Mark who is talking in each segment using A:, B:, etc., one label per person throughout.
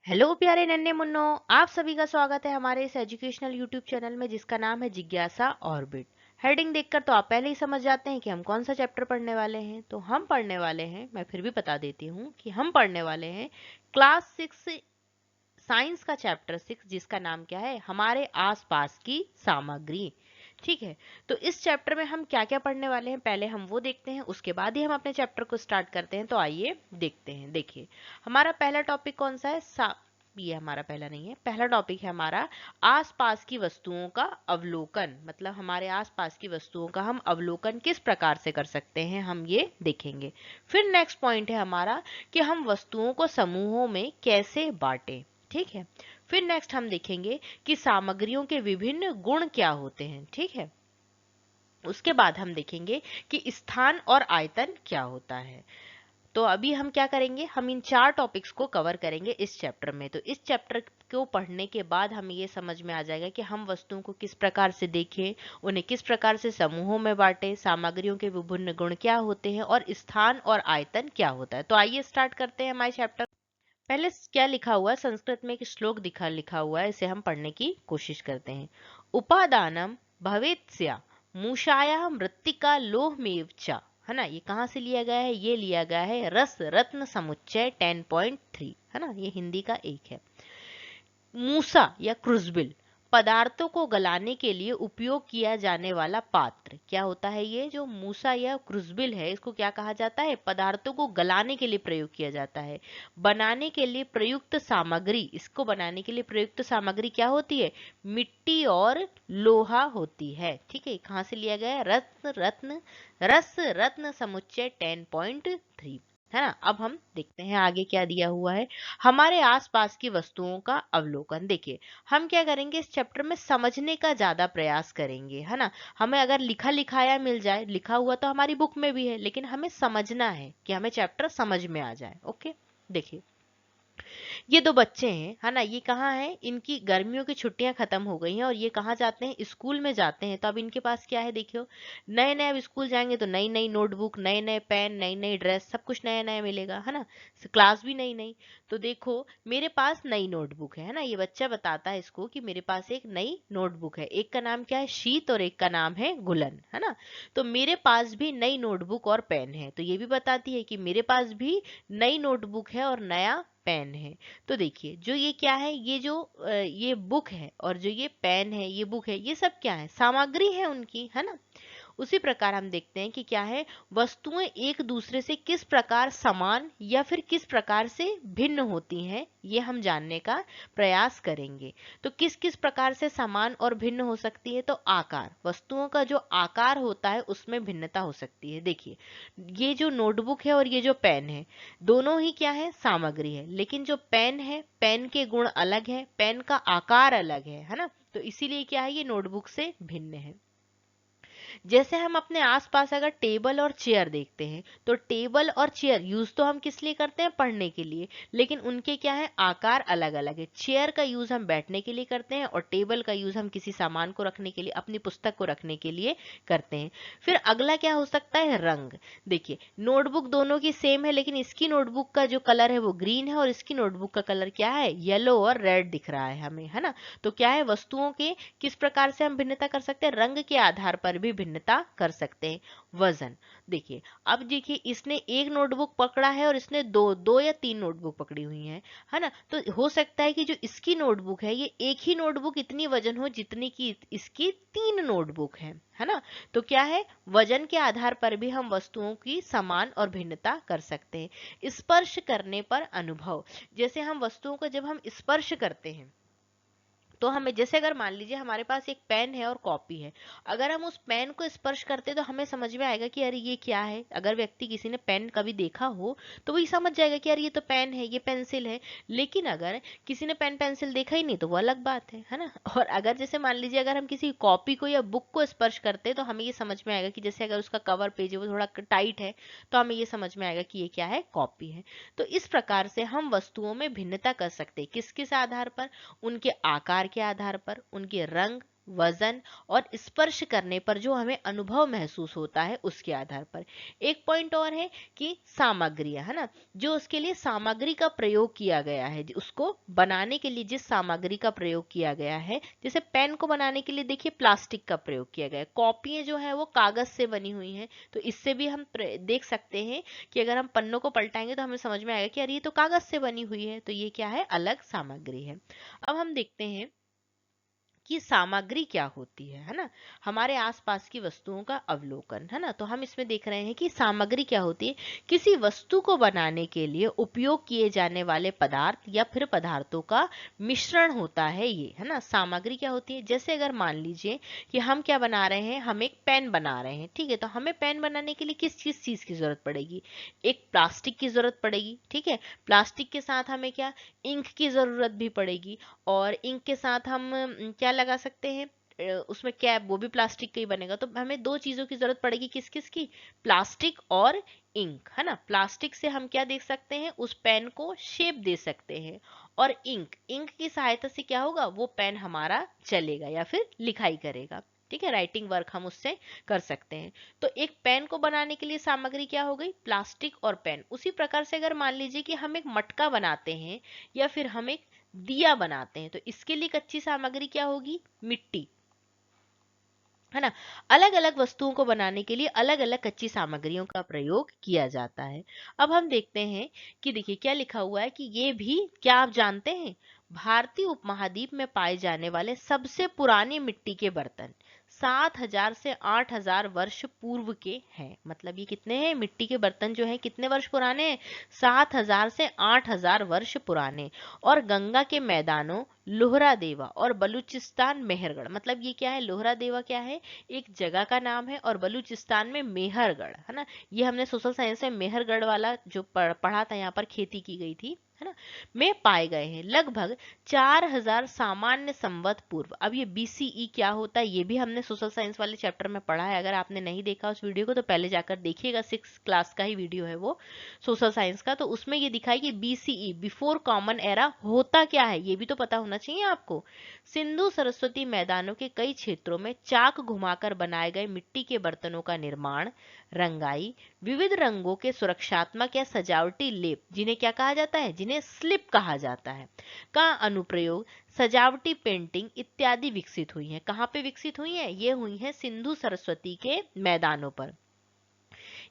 A: Hello प्यारे नन्हे Munro. आप सभी का स्वागत है हमारे इस एजुकेशनल यूट्यूब चैनल में जिसका नाम है जिज्ञासा ऑर्बिट। हेडिंग देखकर तो आप पहले ही समझ जाते हैं कि हम कौन सा चैप्टर पढ़ने वाले हैं। तो हम पढ़ने वाले हैं, मैं फिर भी बता देती हूँ कि हम पढ़ने वाले हैं क्लास 6 साइंस का चैप्टर 6 जिसका नाम क्या है, हमारे आसपास की सामग्री। ठीक है, तो इस चैप्टर में हम क्या क्या पढ़ने वाले हैं पहले हम वो देखते हैं, उसके बाद ही हम अपने चैप्टर को स्टार्ट करते हैं। तो आइए देखते हैं। देखिए, हमारा पहला टॉपिक कौन सा है? ये हमारा पहला नहीं है, पहला टॉपिक है हमारा आसपास की वस्तुओं का अवलोकन। मतलब हमारे आसपास की वस्तुओं का हम अवलोकन किस प्रकार से कर सकते हैं, हम ये देखेंगे। फिर नेक्स्ट पॉइंट है हमारा कि हम वस्तुओं को समूहों में कैसे बांटें। ठीक है, फिर नेक्स्ट हम देखेंगे कि सामग्रियों के विभिन्न गुण क्या होते हैं। ठीक है, उसके बाद हम देखेंगे कि स्थान और आयतन क्या होता है। तो अभी हम क्या करेंगे, हम इन चार टॉपिक्स को कवर करेंगे इस चैप्टर में। तो इस चैप्टर को पढ़ने के बाद हमें ये समझ में आ जाएगा कि हम वस्तुओं को किस प्रकार से देखें, उन्हें किस प्रकार से समूहों में बांटें, सामग्रियों के विभिन्न गुण क्या होते हैं और स्थान और आयतन क्या होता है। तो आइए स्टार्ट करते हैं हमारे चैप्टर। पहले क्या लिखा हुआ है, संस्कृत में एक श्लोक लिखा हुआ है, इसे हम पढ़ने की कोशिश करते हैं। उपादानम भवेत्स्या मूषाया मृत्तिका लोहमेव च। है ना, ये कहाँ से लिया गया है? ये लिया गया है रस रत्न समुच्चय 10.3। है ना, ये हिंदी का एक है। मूसा या क्रुसिबल पदार्थों को गलाने के लिए उपयोग किया जाने वाला पात्र। क्या होता है ये जो मूसा या क्रुसिबल है, इसको क्या कहा जाता है? पदार्थों को गलाने के लिए प्रयोग किया जाता है। बनाने के लिए प्रयुक्त सामग्री, इसको बनाने के लिए प्रयुक्त सामग्री क्या होती है? मिट्टी और लोहा होती है। ठीक है, कहाँ से लिया गया है? रस रत्न समुच्चय 10.3। है ना, अब हम देखते हैं आगे क्या दिया हुआ है। हमारे आसपास की वस्तुओं का अवलोकन। देखिए, हम क्या करेंगे इस चैप्टर में, समझने का ज्यादा प्रयास करेंगे। है ना, हमें अगर लिखा लिखाया मिल जाए, लिखा हुआ तो हमारी बुक में भी है, लेकिन हमें समझना है कि हमें चैप्टर समझ में आ जाए। ओके, देखिए, ये दो बच्चे हैं, है ना, ये कहाँ हैं? इनकी गर्मियों की छुट्टियां खत्म हो गई हैं और ये कहाँ जाते हैं? स्कूल में जाते हैं। तो अब इनके पास क्या है? देखियो, नए नए, अब स्कूल जाएंगे तो नई नई नोटबुक, नए नए पेन, नई नई ड्रेस, सब कुछ नया नया मिलेगा। है ना, क्लास भी नई नई। तो देखो, मेरे पास नई नोटबुक है ना, ये बच्चा बताता है इसको कि मेरे पास एक नई नोटबुक है। एक का नाम क्या है? शीत, और एक का नाम है गुलन। है ना, तो मेरे पास भी नई नोटबुक और पेन है। तो ये भी बताती है कि मेरे पास भी नई नोटबुक है और नया पेन है। तो देखिए, जो ये क्या है, ये जो ये बुक है और जो ये पेन है, ये बुक है, ये सब क्या है? सामग्री है उनकी। है ना, उसी प्रकार हम देखते हैं कि क्या है, वस्तुएं एक दूसरे से किस प्रकार समान या फिर किस प्रकार से भिन्न होती हैं, ये हम जानने का प्रयास करेंगे। तो किस किस प्रकार से समान और भिन्न हो सकती है? तो आकार, वस्तुओं का जो आकार होता है उसमें भिन्नता हो सकती है। देखिए, ये जो नोटबुक है और ये जो पेन है, दोनों ही क्या है? सामग्री है। लेकिन जो पेन है, पेन के गुण अलग है, पेन का आकार अलग है ना, तो इसीलिए क्या है, ये नोटबुक से भिन्न है। जैसे हम अपने आसपास अगर टेबल और चेयर देखते हैं, तो टेबल और चेयर यूज तो हम किस लिए करते हैं? पढ़ने के लिए, लेकिन उनके क्या है? आकार अलग अलग है। चेयर का यूज हम बैठने के लिए करते हैं और टेबल का यूज हम किसी सामान को रखने के लिए, अपनी पुस्तक को रखने के लिए करते हैं। फिर अगला क्या हो सकता है? रंग। देखिए, नोटबुक दोनों की सेम है, लेकिन इसकी नोटबुक का जो कलर है वो ग्रीन है और इसकी नोटबुक का कलर क्या है? येलो और रेड दिख रहा है हमें। है ना, तो क्या है, वस्तुओं के किस प्रकार से हम भिन्नता कर सकते हैं? रंग के आधार पर भी भिन्नता कर सकते हैं। वजन। देखिए, अब देखिए, इसने एक नोटबुक पकड़ा है और इसने दो दो या तीन नोटबुक पकड़ी हुई है। है ना, तो हो सकता है कि जो इसकी नोटबुक है, ये एक ही नोटबुक इतनी वजन हो जितनी की इसकी तीन नोटबुक है ना, तो क्या है, वजन के आधार पर भी हम वस्तुओं की समान और भिन्नता कर सकते हैं। स्पर्श करने पर अनुभव। जैसे हम वस्तुओं को जब हम स्पर्श करते हैं, तो हमें, जैसे अगर मान लीजिए हमारे पास एक पेन है और कॉपी है, अगर हम उस पेन को स्पर्श करते तो हमें समझ में आएगा कि अरे ये क्या है। अगर व्यक्ति, किसी ने पेन कभी देखा हो तो वही समझ जाएगा कि यार ये तो पेन है, ये पेंसिल है। लेकिन अगर किसी ने पेन पेंसिल देखा ही नहीं तो वो अलग बात है ना। और अगर जैसे मान लीजिए अगर हम किसी कॉपी को या बुक को स्पर्श करते तो हमें ये समझ में आएगा कि जैसे अगर उसका कवर पेज है वो थोड़ा टाइट है, तो हमें ये समझ में आएगा कि ये क्या है? कॉपी है। तो इस प्रकार से हम वस्तुओं में भिन्नता कर सकते हैं। किस किस आधार पर? उनके आकार के आधार पर, उनके रंग, वजन और स्पर्श करने पर जो हमें अनुभव महसूस होता है उसके आधार पर। एक पॉइंट और है कि सामग्रियां, है ना, जो उसके लिए सामग्री का प्रयोग किया गया है, उसको बनाने के लिए जिस सामग्री का प्रयोग किया गया है, जैसे पेन को बनाने के लिए देखिए प्लास्टिक का प्रयोग किया गया है, कॉपियां जो है वो कागज से बनी हुई हैं, तो इससे भी हम देख सकते हैं कि अगर हम पन्नों को पलटाएंगे तो हमें समझ में आएगा कि अरे ये तो कागज से बनी हुई है, तो ये क्या है, अलग सामग्री है। अब हम देखते हैं कि सामग्री क्या होती है ना, हमारे आसपास की वस्तुओं का अवलोकन, है ना। तो हम इसमें देख रहे हैं कि सामग्री क्या होती है, किसी वस्तु को बनाने के लिए उपयोग किए जाने वाले पदार्थ या फिर पदार्थों का मिश्रण होता है ये, है ना। सामग्री क्या होती है, जैसे अगर मान लीजिए कि हम क्या बना रहे हैं, हम एक पेन बना रहे हैं, ठीक है, तो हमें पेन बनाने के लिए किस किस चीज की जरूरत पड़ेगी, एक प्लास्टिक की जरूरत पड़ेगी, ठीक है, प्लास्टिक के साथ हमें क्या, इंक की जरूरत भी पड़ेगी, और इंक के साथ हम क्या लगा सकते हैं, उसमें कैप, वो भी प्लास्टिक का ही बनेगा, तो हमें दो चीजों की जरूरत पड़ेगी, किस किस की, प्लास्टिक और इंक, है ना। प्लास्टिक से हम क्या देख सकते हैं, उस पेन को शेप दे सकते हैं, और इंक, इंक की सहायता से क्या होगा, वो पेन हमारा चलेगा या फिर लिखाई करेगा, ठीक है, राइटिंग वर्क हम उससे कर सकते हैं। तो एक पेन को बनाने के लिए सामग्री क्या हो गई, प्लास्टिक और पेन। उसी प्रकार से अगर मान लीजिए कि हम एक मटका बनाते हैं या फिर हम एक दिया बनाते हैं, तो इसके लिए कच्ची सामग्री क्या होगी, मिट्टी, है ना। अलग अलग वस्तुओं को बनाने के लिए अलग अलग कच्ची सामग्रियों का प्रयोग किया जाता है। अब हम देखते हैं कि देखिए क्या लिखा हुआ है कि ये भी, क्या आप जानते हैं, भारतीय उपमहाद्वीप में पाए जाने वाले सबसे पुराने मिट्टी के बर्तन 7,000 से 8,000 वर्ष पूर्व के हैं। मतलब ये कितने हैं, मिट्टी के बर्तन जो हैं कितने वर्ष पुराने हैं, 7,000 से 8,000 वर्ष पुराने। और गंगा के मैदानों, लोहरा देवा और बलूचिस्तान मेहरगढ़, मतलब ये क्या है, लोहरा देवा क्या है, एक जगह का नाम है, और बलूचिस्तान में मेहरगढ़, है ना, ये हमने सोशल साइंस में मेहरगढ़ वाला जो पढ़ा था, यहाँ पर खेती की गई थी, है ना, में पाए गए हैं। लगभग 4,000 सामान्य संवत पूर्व। अब ये बीसीई क्या होता है, ये भी हमने सोशल साइंस वाले चैप्टर में पढ़ा है, अगर आपने नहीं देखा उस वीडियो को तो पहले जाकर देखिएगा, 6 क्लास का ही वीडियो है वो, सोशल साइंस का। तो उसमें ये दिखाई कि बीसीई, बिफोर कॉमन एरा, होता क्या है, ये भी तो पता होना चाहिए आपको। सिंधु सरस्वती मैदानों के कई क्षेत्रों में चाक घुमाकर बनाए गए मिट्टी के बर्तनों का निर्माण, रंगाई, विविध रंगों के सुरक्षात्मक या सजावटी लेप, जिन्हें क्या कहा जाता है, जिन्हें स्लिप कहा जाता है, का अनुप्रयोग, सजावटी पेंटिंग इत्यादि विकसित हुई हैं। कहाँ पे विकसित हुई हैं, ये हुई हैं सिंधु सरस्वती के मैदानों पर।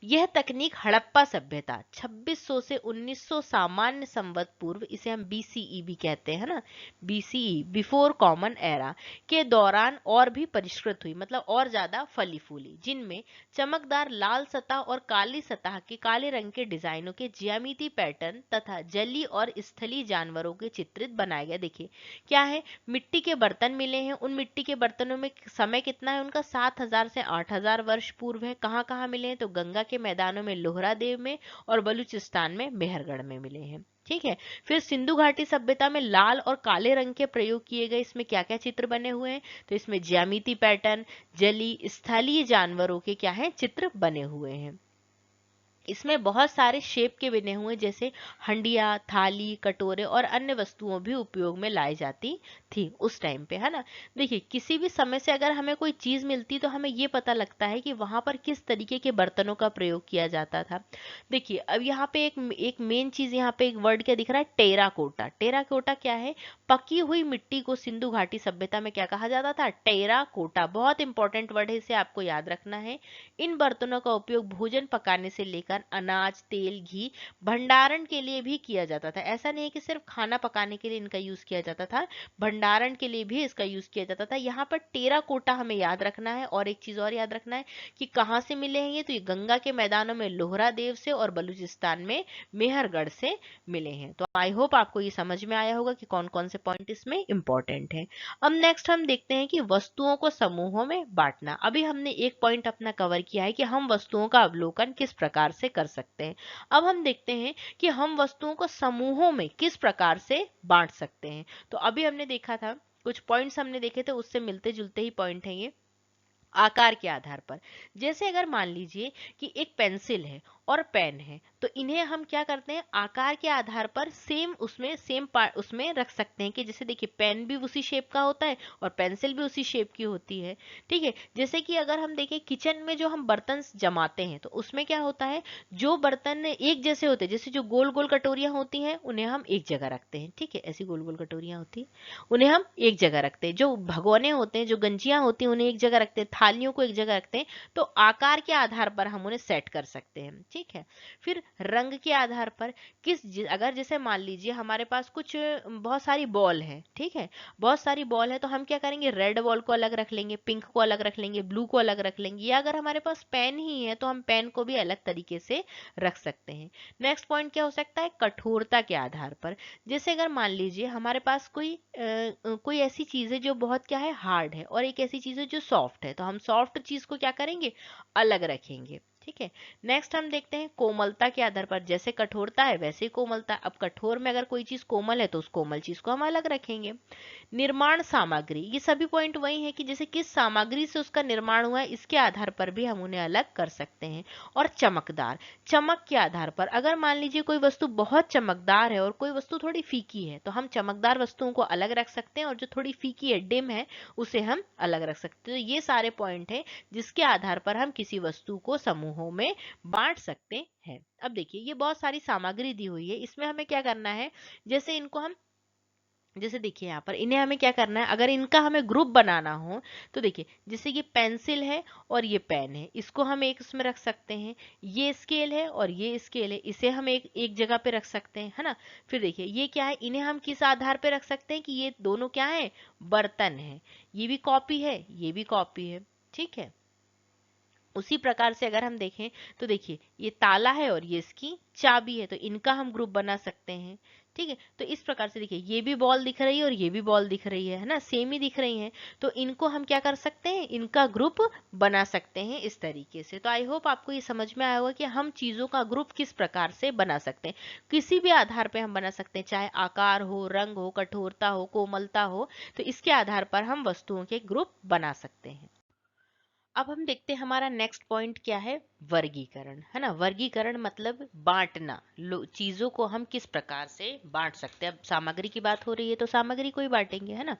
A: यह तकनीक हड़प्पा सभ्यता 2600 से 1900 सामान्य संवत पूर्व, इसे हम बीसीई भी कहते हैं ना, बीसीई, बिफोर कॉमन एरा, के दौरान और भी परिष्कृत हुई, मतलब और ज्यादा फली फूली, जिनमें चमकदार लाल सतह और काली सतह के काले रंग के डिजाइनों के ज्यामिति पैटर्न तथा जलीय और स्थलीय जानवरों के चित्रित बनाए गए। देखिए क्या है, मिट्टी के बर्तन मिले हैं, उन मिट्टी के बर्तनों में समय कितना है उनका, 7,000 से 8,000 वर्ष पूर्व है। कहाँ कहाँ मिले हैं, तो गंगा के मैदानों में लोहरा देव में, और बलूचिस्तान में मेहरगढ़ में मिले हैं, ठीक है। फिर सिंधु घाटी सभ्यता में लाल और काले रंग के प्रयोग किए गए, इसमें क्या क्या चित्र बने हुए हैं, तो इसमें ज्यामिति पैटर्न, जली स्थलीय जानवरों के क्या है, चित्र बने हुए हैं। इसमें बहुत सारे शेप के बने हुए, जैसे हंडिया, थाली, कटोरे और अन्य वस्तुओं भी उपयोग में लाई जाती थी उस टाइम पे, है ना। देखिए किसी भी समय से अगर हमें कोई चीज मिलती तो हमें ये पता लगता है कि वहां पर किस तरीके के बर्तनों का प्रयोग किया जाता था। देखिए अब यहाँ पे एक मेन चीज, यहाँ पे एक वर्ड क्या दिख रहा है, टेराकोटा। टेराकोटा क्या है, पकी हुई मिट्टी को सिंधु घाटी सभ्यता में क्या कहा जाता था, टेराकोटा। बहुत इंपॉर्टेंट वर्ड है, इसे आपको याद रखना है। इन बर्तनों का उपयोग भोजन पकाने से लेकर अनाज, तेल, घी भंडारण के लिए भी किया जाता था। ऐसा नहीं है कि सिर्फ खाना पकाने के लिए इनका यूज किया जाता था, भंडारण के लिए भी इसका यूज किया जाता था। यहाँ पर टेराकोटा हमें याद रखना है, और एक चीज और याद रखना है कि कहाँ से मिले हैं ये, तो ये गंगा के मैदानों में लोहरा देव से और बलूचिस्तान में मेहरगढ़ से मिले हैं। तो आई होप आपको ये समझ में आया होगा कि कौन कौन से पॉइंट इसमें इंपॉर्टेंट है। अब नेक्स्ट हम देखते हैं कि वस्तुओं को समूहों में बांटना। अभी हमने एक पॉइंट अपना कवर किया है कि हम वस्तुओं का अवलोकन किस प्रकार से कर सकते हैं। अब हम देखते हैं कि हम वस्तुओं को समूहों में किस प्रकार से बांट सकते हैं। तो अभी हमने देखा था, कुछ पॉइंट्स हमने देखे थे, उससे मिलते जुलते ही पॉइंट है ये, आकार के आधार पर। जैसे अगर मान लीजिए कि एक पेंसिल है और पेन है, तो इन्हें हम क्या करते हैं, आकार के आधार पर सेम उसमें रख सकते हैं कि जैसे देखिए पेन भी उसी शेप का होता है और पेंसिल भी उसी शेप की होती है। ठीक है, जैसे कि अगर हम देखें किचन में जो हम बर्तन जमाते हैं तो उसमें क्या होता है, जो बर्तन एक जैसे होते हैं, जैसे जो गोल गोल कटोरियां होती हैं उन्हें हम एक जगह रखते हैं। ठीक है, ऐसी गोल गोल कटोरियां होती हैं उन्हें हम एक जगह रखते हैं, जो भगोने होते हैं, जो गंजियां होती हैं उन्हें एक जगह रखते हैं, थालियों को एक जगह रखते हैं। तो आकार के आधार पर हम उन्हें सेट कर सकते हैं। ठीक है, फिर रंग के आधार पर अगर जैसे मान लीजिए हमारे पास कुछ बहुत सारी बॉल है, ठीक है, बहुत सारी बॉल है, तो हम क्या करेंगे, रेड बॉल को अलग रख लेंगे, पिंक को अलग रख लेंगे, ब्लू को अलग रख लेंगे, या अगर हमारे पास पेन ही है तो हम पेन को भी अलग तरीके से रख सकते हैं। नेक्स्ट पॉइंट क्या हो सकता है, कठोरता के आधार पर। जैसे अगर मान लीजिए हमारे पास कोई ऐसी चीज है जो बहुत क्या है, हार्ड है, और एक ऐसी चीज है जो सॉफ्ट है, तो हम सॉफ्ट चीज को क्या करेंगे, अलग रखेंगे। ठीक है, नेक्स्ट हम देखते हैं कोमलता के आधार पर, जैसे कठोरता है वैसे ही कोमलता। अब कठोर में अगर कोई चीज कोमल है तो उस कोमल चीज को हम अलग रखेंगे। निर्माण सामग्री, ये सभी पॉइंट वही है कि जैसे किस सामग्री से उसका निर्माण हुआ है इसके आधार पर भी हम उन्हें अलग कर सकते हैं। और चमकदार, चमक के आधार पर, अगर मान लीजिए कोई वस्तु बहुत चमकदार है और कोई वस्तु थोड़ी फीकी है तो हम चमकदार वस्तुओं को अलग रख सकते हैं, और जो थोड़ी फीकी है, डिम है, उसे हम अलग रख सकते हैं। तो ये सारे पॉइंट हैं जिसके आधार पर हम किसी वस्तु को समूहों में बांट सकते हैं। अब देखिए ये बहुत सारी सामग्री दी हुई है, इसमें हमें क्या करना है, जैसे इनको हम, जैसे देखिए यहाँ पर इन्हें हमें क्या करना है, अगर इनका हमें ग्रुप बनाना हो तो देखिए जैसे ये पेंसिल है और ये पेन है, इसको हम एक उसमें रख सकते हैं। ये स्केल है और ये स्केल है, इसे हम एक एक जगह पे रख सकते हैं, है ना। फिर देखिए ये क्या है, इन्हें हम किस आधार पे रख सकते हैं कि ये दोनों क्या है, बर्तन है, ये भी कॉपी है, ये भी कॉपी है। ठीक है, उसी प्रकार से अगर हम देखें तो देखिए ये ताला है और ये इसकी चाबी है, तो इनका हम ग्रुप बना सकते हैं। ठीक है, तो इस प्रकार से देखिए ये भी बॉल दिख रही है और ये भी बॉल दिख रही है ना, सेम ही दिख रही हैं, तो इनको हम क्या कर सकते हैं, इनका ग्रुप बना सकते हैं इस तरीके से। तो आई होप आपको ये समझ में आया होगा कि हम चीजों का ग्रुप किस प्रकार से बना सकते हैं, किसी भी आधार पे हम बना सकते हैं, चाहे आकार हो, रंग हो, कठोरता हो, कोमलता हो, तो इसके आधार पर हम वस्तुओं के ग्रुप बना सकते हैं। अब हम देखते हैं हमारा नेक्स्ट पॉइंट क्या है, वर्गीकरण, है ना। वर्गीकरण मतलब बांटना, चीजों को हम किस प्रकार से बांट सकते हैं। अब सामग्री की बात हो रही है तो सामग्री को ही बांटेंगे, है ना।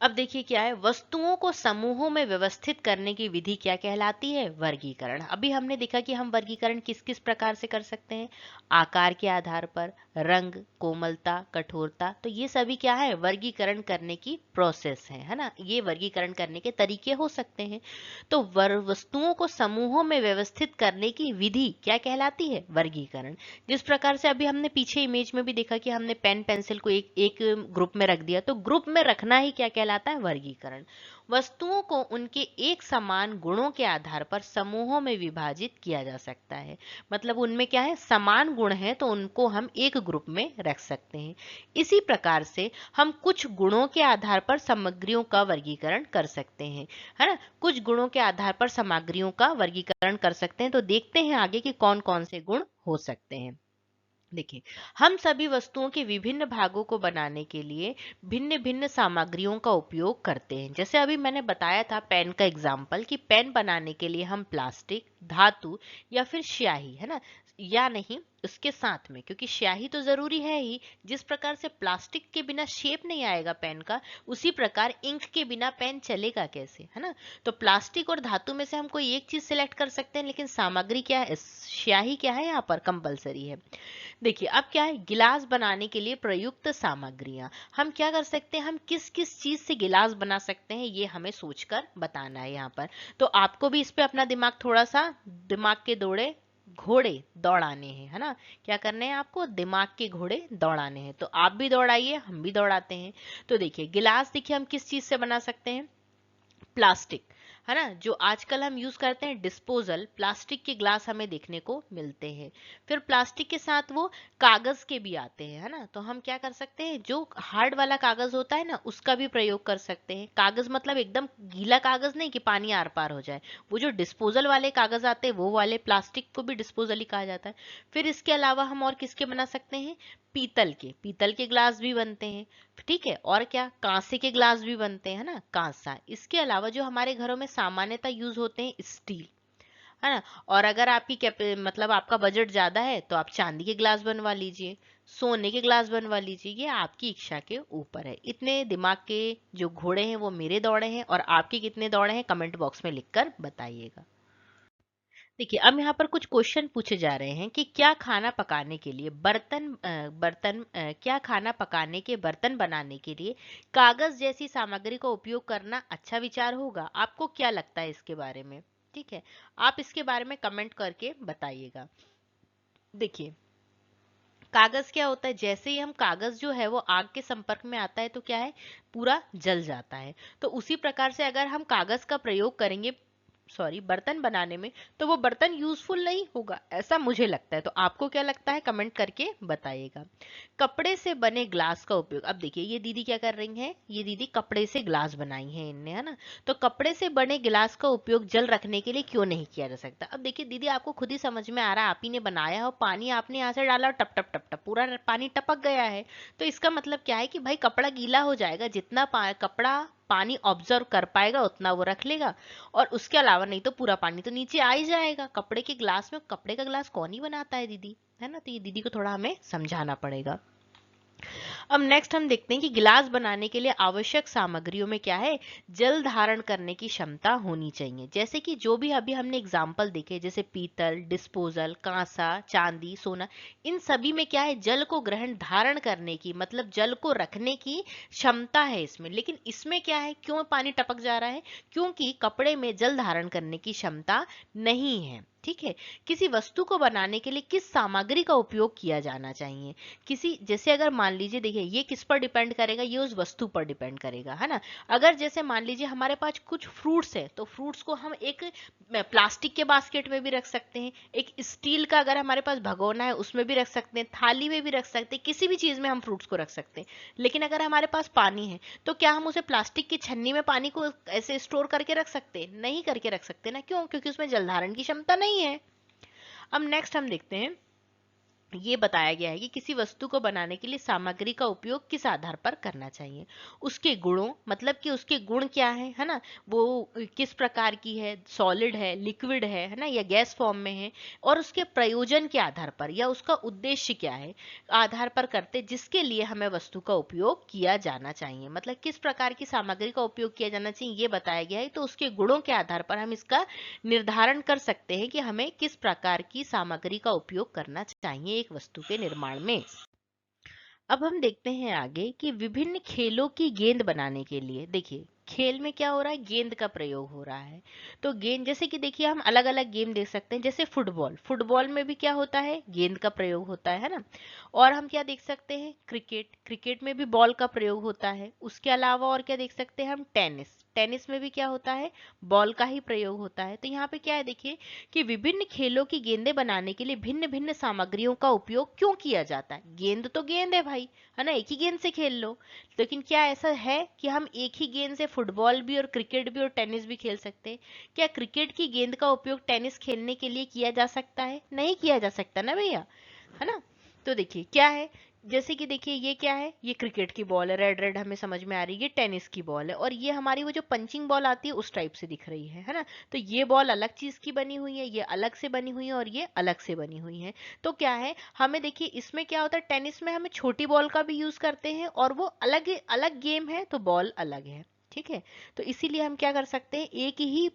A: अब देखिए क्या है, वस्तुओं को समूहों में व्यवस्थित करने की विधि क्या कहलाती है, वर्गीकरण। अभी हमने देखा कि हम वर्गीकरण किस किस प्रकार से कर सकते हैं, आकार के आधार पर, रंग, कोमलता, कठोरता, तो ये सभी क्या है, वर्गीकरण करने की प्रोसेस है ना, ये वर्गीकरण करने के तरीके हो सकते हैं। तो वस्तुओं को समूहों में व्यवस्थित करने की विधि क्या कहलाती है, वर्गीकरण। जिस प्रकार से अभी हमने पीछे इमेज में भी देखा कि हमने पेन पेंसिल को एक एक ग्रुप में रख दिया, तो ग्रुप में रखना ही क्या कहलाता है, वर्गीकरण। वस्तुओं को उनके एक समान गुणों के आधार पर समूहों में विभाजित किया जा सकता है, मतलब उनमें क्या है, समान गुण है तो उनको हम एक ग्रुप में रख सकते हैं। इसी प्रकार से हम कुछ गुणों के आधार पर सामग्रियों का वर्गीकरण कर सकते हैं, है ना। कुछ गुणों के आधार पर सामग्रियों का वर्गीकरण कर सकते हैं, तो देखते हैं आगे कि कौन कौन से गुण हो सकते हैं। देखिए, हम सभी वस्तुओं के विभिन्न भागों को बनाने के लिए भिन्न भिन्न सामग्रियों का उपयोग करते हैं। जैसे अभी मैंने बताया था पेन का एग्जाम्पल, कि पेन बनाने के लिए हम प्लास्टिक, धातु या फिर स्याही, है ना, या नहीं उसके साथ में, क्योंकि स्याही तो जरूरी है ही, जिस प्रकार से प्लास्टिक के बिना शेप नहीं आएगा पेन का, उसी प्रकार इंक के बिना पेन चलेगा कैसे, है ना। तो प्लास्टिक और धातु में से हम कोई एक चीज सिलेक्ट कर सकते हैं, लेकिन सामग्री क्या है, स्याही क्या है, यहाँ पर कंपलसरी है। देखिए अब क्या है, गिलास बनाने के लिए प्रयुक्त सामग्रियां, हम क्या कर सकते हैं, हम किस किस चीज से गिलास बना सकते हैं, ये हमें सोचकर बताना है यहाँ पर। तो आपको भी इस पे अपना दिमाग थोड़ा सा, दिमाग के घोड़े दौड़ाने हैं, है ना। क्या करने हैं आपको, दिमाग के घोड़े दौड़ाने हैं, तो आप भी दौड़ाइए, हम भी दौड़ाते हैं। तो देखिए गिलास, देखिए हम किस चीज से बना सकते हैं, प्लास्टिक, है ना। जो आजकल हम यूज करते हैं डिस्पोजल प्लास्टिक के ग्लास हमें देखने को मिलते हैं। फिर प्लास्टिक के साथ वो कागज के भी आते हैं, है ना, तो हम क्या कर सकते हैं, जो हार्ड वाला कागज होता है ना उसका भी प्रयोग कर सकते हैं। कागज मतलब एकदम गीला कागज नहीं कि पानी आर पार हो जाए, वो जो डिस्पोजल वाले कागज आते हैं वो वाले प्लास्टिक को भी डिस्पोजल ही कहा जाता है। फिर इसके अलावा हम और किसके बना सकते हैं, पीतल के ग्लास भी बनते हैं। ठीक है, और क्या, कांसे के ग्लास भी बनते हैं, है ना, कांसा। इसके अलावा जो हमारे घरों में सामान्यतः यूज होते हैं, स्टील, है ना। और अगर आपकी मतलब आपका बजट ज्यादा है तो आप चांदी के ग्लास बनवा लीजिए, सोने के ग्लास बनवा लीजिए, ये आपकी इच्छा के ऊपर है। इतने दिमाग के जो घोड़े हैं वो मेरे दौड़े हैं, और आपके कितने दौड़े हैं कमेंट बॉक्स में लिखकर बताइएगा। देखिए अब यहाँ पर कुछ क्वेश्चन पूछे जा रहे हैं कि क्या खाना पकाने के लिए क्या खाना पकाने के बर्तन बनाने के लिए कागज जैसी सामग्री का उपयोग करना अच्छा विचार होगा? आपको क्या लगता है इसके बारे में? ठीक है, आप इसके बारे में कमेंट करके बताइएगा। देखिए कागज क्या होता है, जैसे ही हम कागज जो है वो आग के संपर्क में आता है तो क्या है, पूरा जल जाता है। तो उसी प्रकार से अगर हम कागज का प्रयोग करेंगे बर्तन बनाने में, तो वो बर्तन यूजफुल नहीं होगा, ऐसा मुझे लगता है। तो आपको क्या लगता है कमेंट करके बताइएगा। कपड़े से बने ग्लास का उपयोग, अब देखिए ये दीदी क्या कर रही हैं, ये दीदी कपड़े से ग्लास बनाई है इनने, है ना। तो कपड़े से बने गिलास का उपयोग जल रखने के लिए क्यों नहीं किया जा सकता? अब देखिए दीदी आपको खुद ही समझ में आ रहा है, आप ही ने बनाया हो, पानी आपने यहाँ से डाला, टप टप टप टप पूरा पानी टपक गया है। तो इसका मतलब क्या है कि भाई कपड़ा गीला हो जाएगा, जितना कपड़ा पानी ऑब्जर्व कर पाएगा उतना वो रख लेगा, और उसके अलावा नहीं तो पूरा पानी तो नीचे आ ही जाएगा। कपड़े के ग्लास में, कपड़े का ग्लास कौन ही बनाता है दीदी, है ना। तो ये दीदी को थोड़ा हमें समझाना पड़ेगा। अब नेक्स्ट हम देखते हैं कि गिलास बनाने के लिए आवश्यक सामग्रियों में क्या है, जल धारण करने की क्षमता होनी चाहिए। जैसे कि जो भी अभी हमने एग्जाम्पल देखे, जैसे पीतल, डिस्पोजल, कांसा, चांदी, सोना, इन सभी में क्या है, जल को ग्रहण धारण करने की, मतलब जल को रखने की क्षमता है इसमें। लेकिन इसमें क्या है, क्यों पानी टपक जा रहा है? क्योंकि कपड़े में जल धारण करने की क्षमता नहीं है। ठीक है, किसी वस्तु को बनाने के लिए किस सामग्री का उपयोग किया जाना चाहिए? किसी, जैसे अगर मान लीजिए, देखिए ये किस पर डिपेंड करेगा, ये उस वस्तु पर डिपेंड करेगा, है ना। अगर जैसे मान लीजिए हमारे पास कुछ फ्रूट्स है, तो फ्रूट्स को हम एक प्लास्टिक के बास्केट में भी रख सकते हैं, एक स्टील का अगर हमारे पास भगोना है उसमें भी रख सकते हैं, थाली में भी रख सकते हैं, किसी भी चीज में हम फ्रूट्स को रख सकते हैं। लेकिन अगर हमारे पास पानी है तो क्या हम उसे प्लास्टिक की छन्नी में पानी को ऐसे स्टोर करके रख सकते हैं? नहीं करके रख सकते ना। क्यों? क्योंकि उसमें जल धारण की क्षमता नहीं है। अब नेक्स्ट हम देखते हैं, ये बताया गया है कि किसी वस्तु को बनाने के लिए सामग्री का उपयोग किस आधार पर करना चाहिए। उसके गुणों, मतलब कि उसके गुण क्या है ना, वो किस प्रकार की है, सॉलिड है, लिक्विड है ना, या गैस फॉर्म में है, और उसके प्रयोजन के आधार पर या उसका उद्देश्य क्या है, आधार पर करते जिसके लिए हमें वस्तु का उपयोग किया जाना चाहिए। मतलब किस प्रकार की सामग्री का उपयोग किया जाना चाहिए ये बताया गया है। तो उसके गुणों के आधार पर हम इसका निर्धारण कर सकते हैं कि हमें किस प्रकार की सामग्री का उपयोग करना चाहिए एक वस्तु के निर्माण में। अब हम देखते हैं आगे कि विभिन्न खेलों की गेंद बनाने के लिए, देखिए खेल में क्या हो रहा है, गेंद का प्रयोग हो रहा है। तो गेंद, जैसे कि देखिए हम अलग अलग गेम देख सकते हैं, जैसे फुटबॉल, फुटबॉल में भी क्या होता है, गेंद का प्रयोग होता है ना। और हम क्या देख सकते हैं, क्रिकेट, क्रिकेट में भी बॉल का प्रयोग होता है। उसके अलावा और क्या देख सकते हैं हम, टेनिस, टेनिस में भी क्या होता है, बॉल का ही प्रयोग होता है। तो यहाँ पे क्या है, देखिए कि विभिन्न खेलों की गेंदें बनाने के लिए भिन्न भिन्न सामग्रियों का उपयोग क्यों किया जाता है। गेंद तो गेंद है भाई, है ना, एक ही गेंद से खेल लो। लेकिन क्या ऐसा है कि हम एक ही गेंद से फुटबॉल भी और क्रिकेट भी और टेनिस भी खेल सकते हैं? क्या क्रिकेट की गेंद का उपयोग टेनिस खेलने के लिए किया जा सकता है? नहीं किया जा सकता ना भैया, है ना। तो देखिए क्या है, जैसे कि देखिए ये क्या है, ये क्रिकेट की बॉल है, रेड रेड हमें समझ में आ रही है, ये टेनिस की बॉल है, और ये हमारी वो जो पंचिंग बॉल आती है उस टाइप से दिख रही है ना। तो ये बॉल अलग चीज की बनी हुई है, ये अलग से बनी हुई है, और ये अलग से बनी हुई है। तो क्या है, हमें देखिए इसमें क्या होता है, टेनिस में हमें छोटी बॉल का भी यूज करते हैं, और वो अलग अलग गेम है तो बॉल अलग है। ठीक है, तो इसीलिए हम क्या कर सकते हैं, एक ही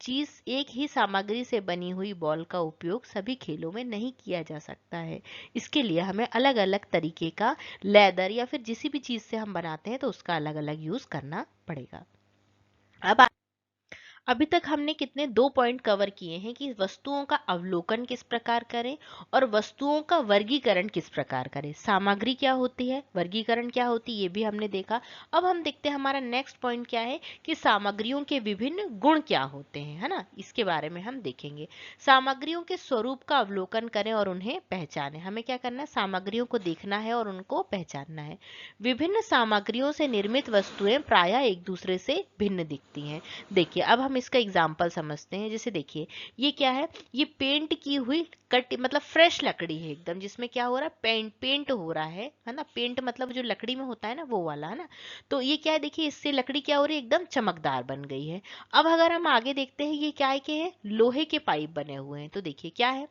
A: चीज, एक ही सामग्री से बनी हुई बॉल का उपयोग सभी खेलों में नहीं किया जा सकता है। इसके लिए हमें अलग अलग तरीके का लेदर या फिर जिस भी चीज से हम बनाते हैं तो उसका अलग अलग यूज करना पड़ेगा। अब अभी तक हमने कितने 2 पॉइंट कवर किए हैं कि वस्तुओं का अवलोकन किस प्रकार करें और वस्तुओं का वर्गीकरण किस प्रकार करें। सामग्री क्या होती है, वर्गीकरण क्या होती है, ये भी हमने देखा। अब हम देखते हैं हमारा नेक्स्ट पॉइंट क्या है कि सामग्रियों के विभिन्न गुण क्या होते हैं, है ना, इसके बारे में हम देखेंगे। सामग्रियों के स्वरूप का अवलोकन करें और उन्हें पहचानें। हमें क्या करना है, सामग्रियों को देखना है और उनको पहचानना है। विभिन्न सामग्रियों से निर्मित वस्तुएं प्रायः एक दूसरे से भिन्न दिखती हैं। देखिए अब हम हम इसका एग्जाम्पल समझते हैं। जैसे देखिए ये क्या है, ये पेंट की हुई कट मतलब फ्रेश लकड़ी है एकदम, जिसमें क्या हो रहा है, पेंट हो रहा है ना। पेंट मतलब जो लकड़ी में होता है ना, वो वाला है ना। तो ये क्या है, देखिए इससे लकड़ी क्या हो रही है, एकदम चमकदार बन गई है। अब अगर हम आगे देखते हैं, ये क्या है कि है लोहे के पाइप बने हुए हैं। तो देखिए क्या है,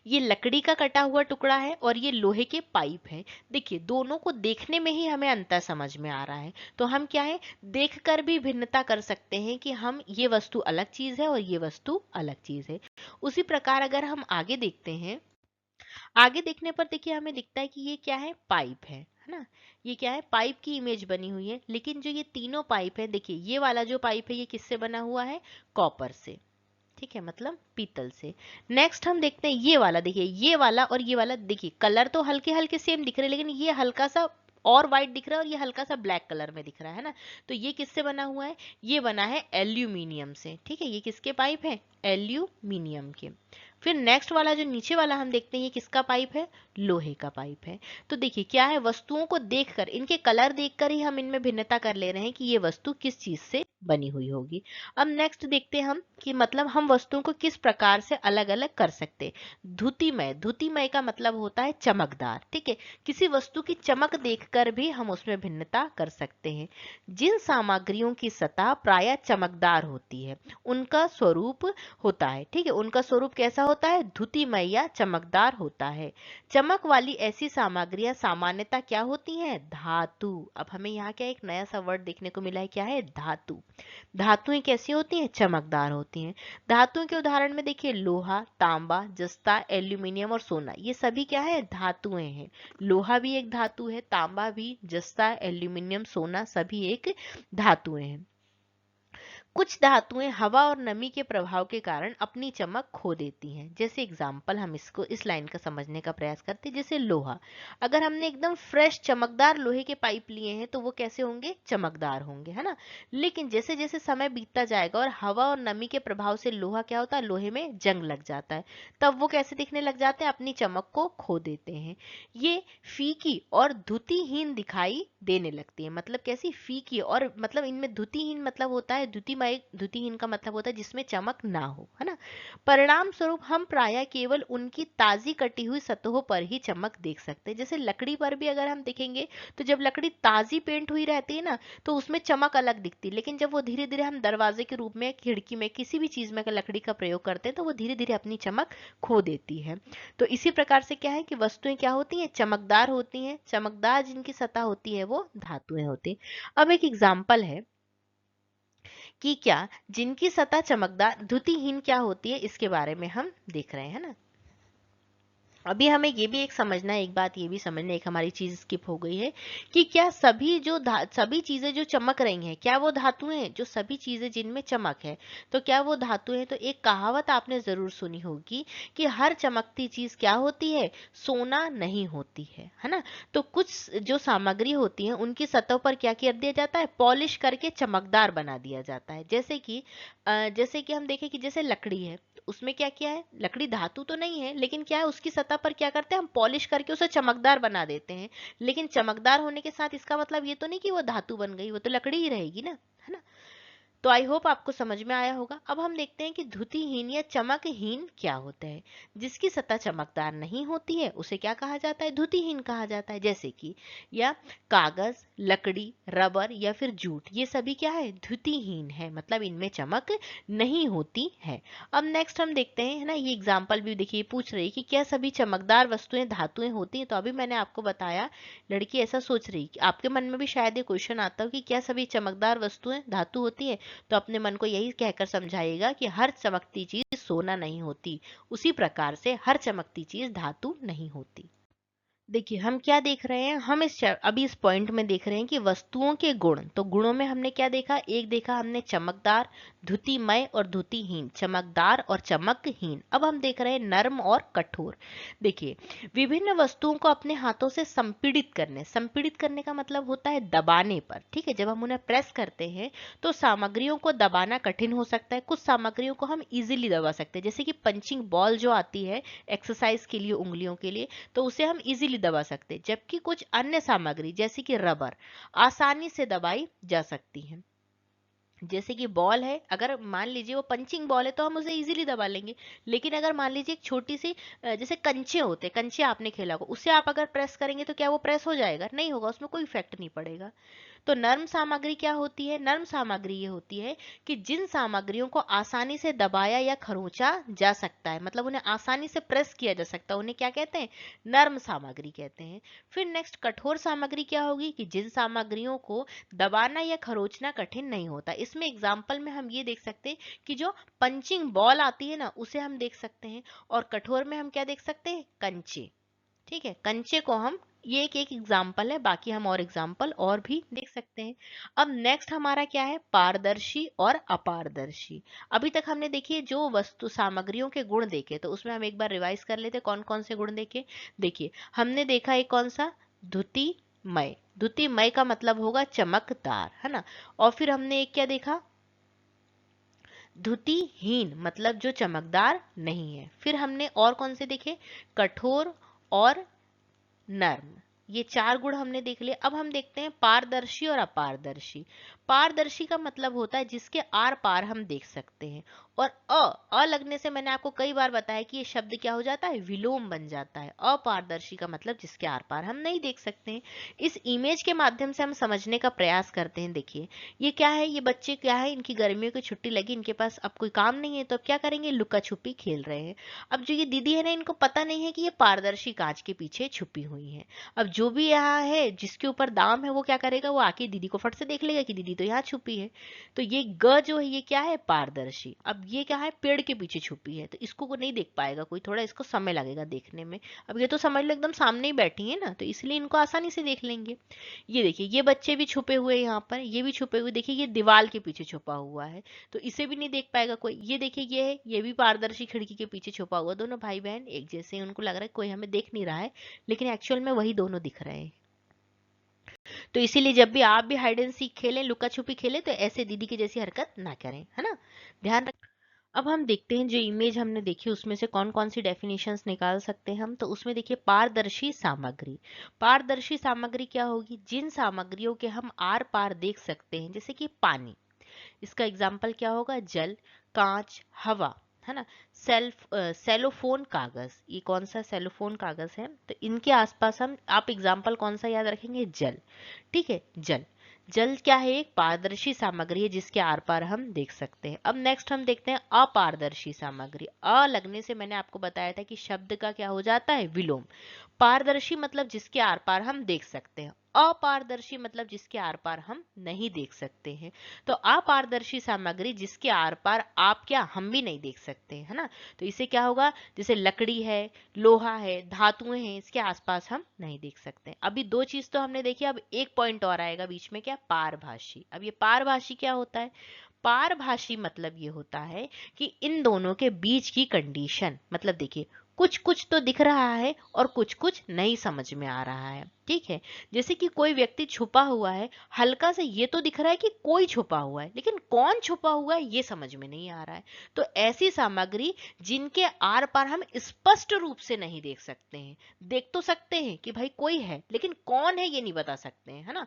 A: ये लकड़ी का कटा हुआ टुकड़ा है और ये लोहे के पाइप है। देखिए दोनों को देखने में ही हमें अंतर समझ में आ रहा है। तो हम क्या है, देखकर भी भिन्नता कर सकते हैं कि हम ये वस्तु अलग चीज है और ये वस्तु अलग चीज है। उसी प्रकार अगर हम आगे देखते हैं, आगे देखने पर देखिए हमें दिखता है कि ये क्या है, पाइप है ना। ये क्या है, पाइप की इमेज बनी हुई है। लेकिन जो ये तीनों पाइप है, देखिए ये वाला जो पाइप है ये किससे बना हुआ है, कॉपर से, ठीक है, मतलब पीतल से। नेक्स्ट हम देखते हैं ये वाला, देखिए ये वाला और ये वाला, देखिए कलर तो हल्के हल्के सेम दिख रहे हैं, लेकिन ये हल्का सा और व्हाइट दिख रहा है और ये हल्का सा ब्लैक कलर में दिख रहा है ना। तो ये किससे बना हुआ है, ये बना है एल्यूमिनियम से, ठीक है। ये किसके पाइप है, एल्यूमिनियम के। फिर नेक्स्ट वाला जो नीचे वाला हम देखते हैं, ये किसका पाइप है, लोहे का पाइप है। तो देखिए क्या है, वस्तुओं को देखकर, इनके कलर देखकर ही हम इनमें भिन्नता कर ले रहे हैं कि ये वस्तु किस चीज से बनी हुई होगी। अब नेक्स्ट देखते हैं हम कि मतलब हम वस्तुओं को किस प्रकार से अलग अलग कर सकते हैं। धुतिमय, धुतिमय का मतलब होता है चमकदार, ठीक है। किसी वस्तु की चमक देखकर भी हम उसमें भिन्नता कर सकते हैं। जिन सामग्रियों की सतह प्रायः चमकदार होती है उनका स्वरूप होता है, ठीक है, उनका स्वरूप कैसा होता है, धुतिमय या चमकदार होता है। चमक वाली ऐसी सामग्रियां सामान्यतः क्या होती हैं, धातु। अब हमें यहाँ क्या एक नया सा वर्ड देखने को मिला है, क्या है, धातु। धातुएं कैसी होती हैं, चमकदार होती हैं। धातुओं के उदाहरण में देखिए लोहा, तांबा, जस्ता, एल्यूमिनियम और सोना, ये सभी क्या है, धातुएं हैं। लोहा भी एक धातु है, तांबा भी, जस्ता, एल्यूमिनियम, सोना सभी एक धातुएं हैं। कुछ धातुएं हवा और नमी के प्रभाव के कारण अपनी चमक खो देती हैं। जैसे एग्जाम्पल हम इसको इस लाइन का समझने का प्रयास करते हैं। जैसे लोहा, अगर हमने एकदम फ्रेश चमकदार लोहे के पाइप लिए हैं तो वो कैसे होंगे, चमकदार होंगे, है ना। लेकिन जैसे जैसे समय बीतता जाएगा और हवा और नमी के प्रभाव से लोहा क्या होता है, लोहे में जंग लग जाता है, तब वो कैसे दिखने लग जाते हैं, अपनी चमक को खो देते हैं। ये फीकी और धुतिहीन दिखाई देने लगती है। मतलब कैसी, फीकी, और मतलब इनमें धुतिहीन मतलब होता है, धुतिहीन का मतलब होता है जिसमें चमक ना हो, है ना। परिणाम स्वरूप हम प्रायः केवल उनकी ताजी कटी हुई सतहों पर ही चमक देख सकते हैं। जैसे लकड़ी पर भी अगर हम देखेंगे तो जब लकड़ी ताजी पेंट हुई रहती है ना, तो उसमें चमक अलग दिखती है। लेकिन जब वो धीरे धीरे हम दरवाजे के रूप में, खिड़की में, किसी भी चीज में अगर लकड़ी का प्रयोग करते हैं तो वो धीरे धीरे अपनी चमक खो देती है। तो इसी प्रकार से क्या है कि वस्तुएं क्या होती हैं, चमकदार होती हैं। चमकदार जिनकी सतह होती है वो धातुएं होती हैं। अब एक एग्जाम्पल है कि क्या, जिनकी सतह चमकदार, धुतिहीन क्या होती है, इसके बारे में हम देख रहे हैं ना। अभी हमें ये भी एक समझना है, एक बात ये भी समझना है, एक हमारी चीज स्किप हो गई है कि क्या सभी चीजें जो चमक रही हैं, क्या वो धातुएं हैं, जो सभी चीजें जिनमें चमक है, तो क्या वो धातुएं हैं। तो एक कहावत आपने जरूर सुनी होगी कि हर चमकती चीज क्या होती है, सोना नहीं होती है ना। तो कुछ जो सामग्री होती है उनकी सतह पर क्या कर दिया जाता है, पॉलिश करके चमकदार बना दिया जाता है। जैसे कि हम देखें कि जैसे लकड़ी है, उसमें क्या किया है, लकड़ी धातु तो नहीं है, लेकिन क्या है, उसकी सतह पर क्या करते हैं, हम पॉलिश करके उसे चमकदार बना देते हैं। लेकिन चमकदार होने के साथ इसका मतलब ये तो नहीं कि वो धातु बन गई, वो तो लकड़ी ही रहेगी ना, है ना। तो आई होप आपको समझ में आया होगा। अब हम देखते हैं कि धुतिहीन या चमकहीन क्या होता है। जिसकी सतह चमकदार नहीं होती है उसे क्या कहा जाता है, धुतिहीन कहा जाता है। जैसे कि या कागज, लकड़ी, रबर या फिर जूट, ये सभी क्या है, धुतिहीन है, मतलब इनमें चमक नहीं होती है। अब नेक्स्ट हम देखते हैं, है ना, ये एग्जाम्पल भी देखिए पूछ रही है कि क्या सभी चमकदार वस्तुएं धातुएं होती हैं। तो अभी मैंने आपको बताया, लड़की ऐसा सोच रही कि आपके मन में भी शायद ये क्वेश्चन आता हो कि क्या सभी चमकदार वस्तुएं धातु होती है। तो अपने मन को यही कहकर समझाइएगा कि हर चमकती चीज सोना नहीं होती, उसी प्रकार से हर चमकती चीज धातु नहीं होती। देखिए हम क्या देख रहे हैं, हम अभी इस पॉइंट में देख रहे हैं कि वस्तुओं के गुण। तो गुणों में हमने क्या देखा, एक देखा हमने चमकदार, धुतिमय और धुतिहीन, चमकदार और चमकहीन। अब हम देख रहे हैं नर्म और कठोर। देखिए विभिन्न वस्तुओं को अपने हाथों से संपीड़ित करने का मतलब होता है दबाने पर, ठीक है। जब हम उन्हें प्रेस करते हैं तो सामग्रियों को दबाना कठिन हो सकता है, कुछ सामग्रियों को हम इजीली दबा सकते हैं। जैसे कि पंचिंग बॉल जो आती है एक्सरसाइज के लिए, उंगलियों के लिए, तो उसे हम इजीली दबा सकते हैं। जबकि कुछ अन्य सामग्री जैसे कि रबर आसानी से दबाई जा सकती है। जैसे कि बॉल है, अगर मान लीजिए वो पंचिंग बॉल है तो हम उसे इजीली दबा लेंगे। लेकिन अगर मान लीजिए एक छोटी सी जैसे कंचे होते हैं, कंचे आपने खेला होगा, उससे आप अगर प्रेस करेंगे तो क्या वो प्रेस हो जाएगा? नहीं होगा, उसमें कोई इफेक्ट नहीं पड़ेगा। तो नर्म सामग्री क्या होती है? नर्म सामग्री ये होती है कि जिन सामग्रियों को आसानी से दबाया या खरोंचा जा सकता है, मतलब उन्हें आसानी से प्रेस किया जा सकता है, उन्हें क्या कहते हैं? नर्म सामग्री कहते हैं। फिर नेक्स्ट कठोर सामग्री क्या होगी? कि जिन सामग्रियों को दबाना या खरोंचना कठिन नहीं होता। इसमें एग्जाम्पल में हम ये देख सकते हैं कि जो पंचिंग बॉल आती है ना, उसे हम देख सकते हैं। और कठोर में हम क्या देख सकते हैं? कंचे। ठीक है, कंचे को हम, ये एक एक एग्जाम्पल है, बाकी हम और एग्जाम्पल और भी देख सकते हैं। अब नेक्स्ट हमारा क्या है? पारदर्शी और अपारदर्शी। अभी तक हमने देखिए जो वस्तु सामग्रियों के गुण देखे, तो उसमें हम एक बार रिवाइज कर लेते कौन कौन से गुण देखे। देखिए, हमने देखा एक कौन सा? धुतिमय। धुतिमय का मतलब होगा चमकदार, है ना। और फिर हमने एक क्या देखा? धुतिहीन, मतलब जो चमकदार नहीं है। फिर हमने और कौन से देखे? कठोर और नर्म। ये चार गुण हमने देख लिए। अब हम देखते हैं पारदर्शी और अपारदर्शी। पारदर्शी का मतलब होता है जिसके आर पार हम देख सकते हैं। और अ लगने से मैंने आपको कई बार बताया कि ये शब्द क्या हो जाता है? विलोम बन जाता है। अपारदर्शी का मतलब जिसके आर पार हम नहीं देख सकते हैं। इस इमेज के माध्यम से हम समझने का प्रयास करते हैं। देखिए, ये क्या है? ये बच्चे क्या है, इनकी गर्मियों की छुट्टी लगी, इनके पास अब कोई काम नहीं है, तो अब क्या करेंगे? लुका छुपी खेल रहे हैं। अब जो ये दीदी है ना, इनको पता नहीं है कि ये पारदर्शी कांच के पीछे छुपी हुई है। अब जो भी यहाँ है जिसके ऊपर दाम है, वो क्या करेगा? वो आके दीदी को फट से देख लेगा कि दीदी तो यहाँ छुपी है। तो ये ग जो है, ये क्या है? पारदर्शी। अब ये क्या है? पेड़ के पीछे छुपी है, तो इसको को नहीं देख पाएगा कोई, थोड़ा इसको समय लगेगा देखने में। अब ये तो समझ लो एकदम सामने ही बैठी है ना, तो इसलिए इनको आसानी से देख लेंगे। ये देखिए, ये बच्चे भी छुपे हुए हैं यहाँ पर, ये भी छुपे हुए। देखिए, ये दीवार के पीछे छुपा हुआ है, तो इसे भी नहीं देख पाएगा कोई। ये देखिए, ये है, ये भी पारदर्शी खिड़की के पीछे छुपा हुआ। दोनों भाई बहन एक जैसे हैं, उनको लग रहा है कोई हमें देख नहीं रहा है, लेकिन एक्चुअल में वही दोनों दिख रहे हैं। तो इसीलिए जब भी आप भी हाइड एंड सीक खेलें, लुका छुपी खेलें, तो ऐसे दीदी की जैसी हरकत ना करें, है ना। ध्यान रख। अब हम देखते हैं जो इमेज हमने देखी उसमें से कौन कौन सी डेफिनेशंस निकाल सकते हैं हम। तो उसमें देखिए, पारदर्शी सामग्री। पारदर्शी सामग्री क्या होगी? जिन सामग्रियों के हम आर पार देख सकते हैं, जैसे कि पानी। इसका एग्जाम्पल क्या होगा? जल, कांच, हवा, है ना। सेलोफोन कागज, ये कौन सा सेलोफोन कागज है? तो इनके आसपास हम, आप एग्जाम्पल कौन सा याद रखेंगे? जल। ठीक है, जल। जल क्या है? एक पारदर्शी सामग्री है जिसके आर पार हम देख सकते हैं। अब नेक्स्ट हम देखते हैं अपारदर्शी सामग्री। अ लगने से मैंने आपको बताया था कि शब्द का क्या हो जाता है? विलोम। पारदर्शी मतलब जिसके आर पार हम देख सकते हैं, अपारदर्शी मतलब जिसके आर पार हम नहीं देख सकते हैं। तो अपारदर्शी सामग्री जिसके आर पार आप क्या, हम भी नहीं देख सकते, है ना। तो इसे क्या होगा? जैसे लकड़ी है, लोहा है, धातुएं हैं, इसके आसपास हम नहीं देख सकते। अभी दो चीज तो हमने देखी, अब एक पॉइंट और आएगा बीच में, क्या? पारभाषी। अब ये पारभाषी क्या होता है? पारभाषी मतलब ये होता है कि इन दोनों के बीच की कंडीशन, मतलब देखिए, कुछ कुछ तो दिख रहा है और कुछ कुछ नहीं समझ में आ रहा है। ठीक है, जैसे कि कोई व्यक्ति छुपा हुआ है, हल्का से ये तो दिख रहा है कि कोई छुपा हुआ है, लेकिन कौन छुपा हुआ है ये समझ में नहीं आ रहा है। तो ऐसी सामग्री जिनके आर पार हम स्पष्ट रूप से नहीं देख सकते हैं। देख तो सकते हैं कि भाई कोई है, लेकिन कौन है ये नहीं बता सकते हैं, है ना।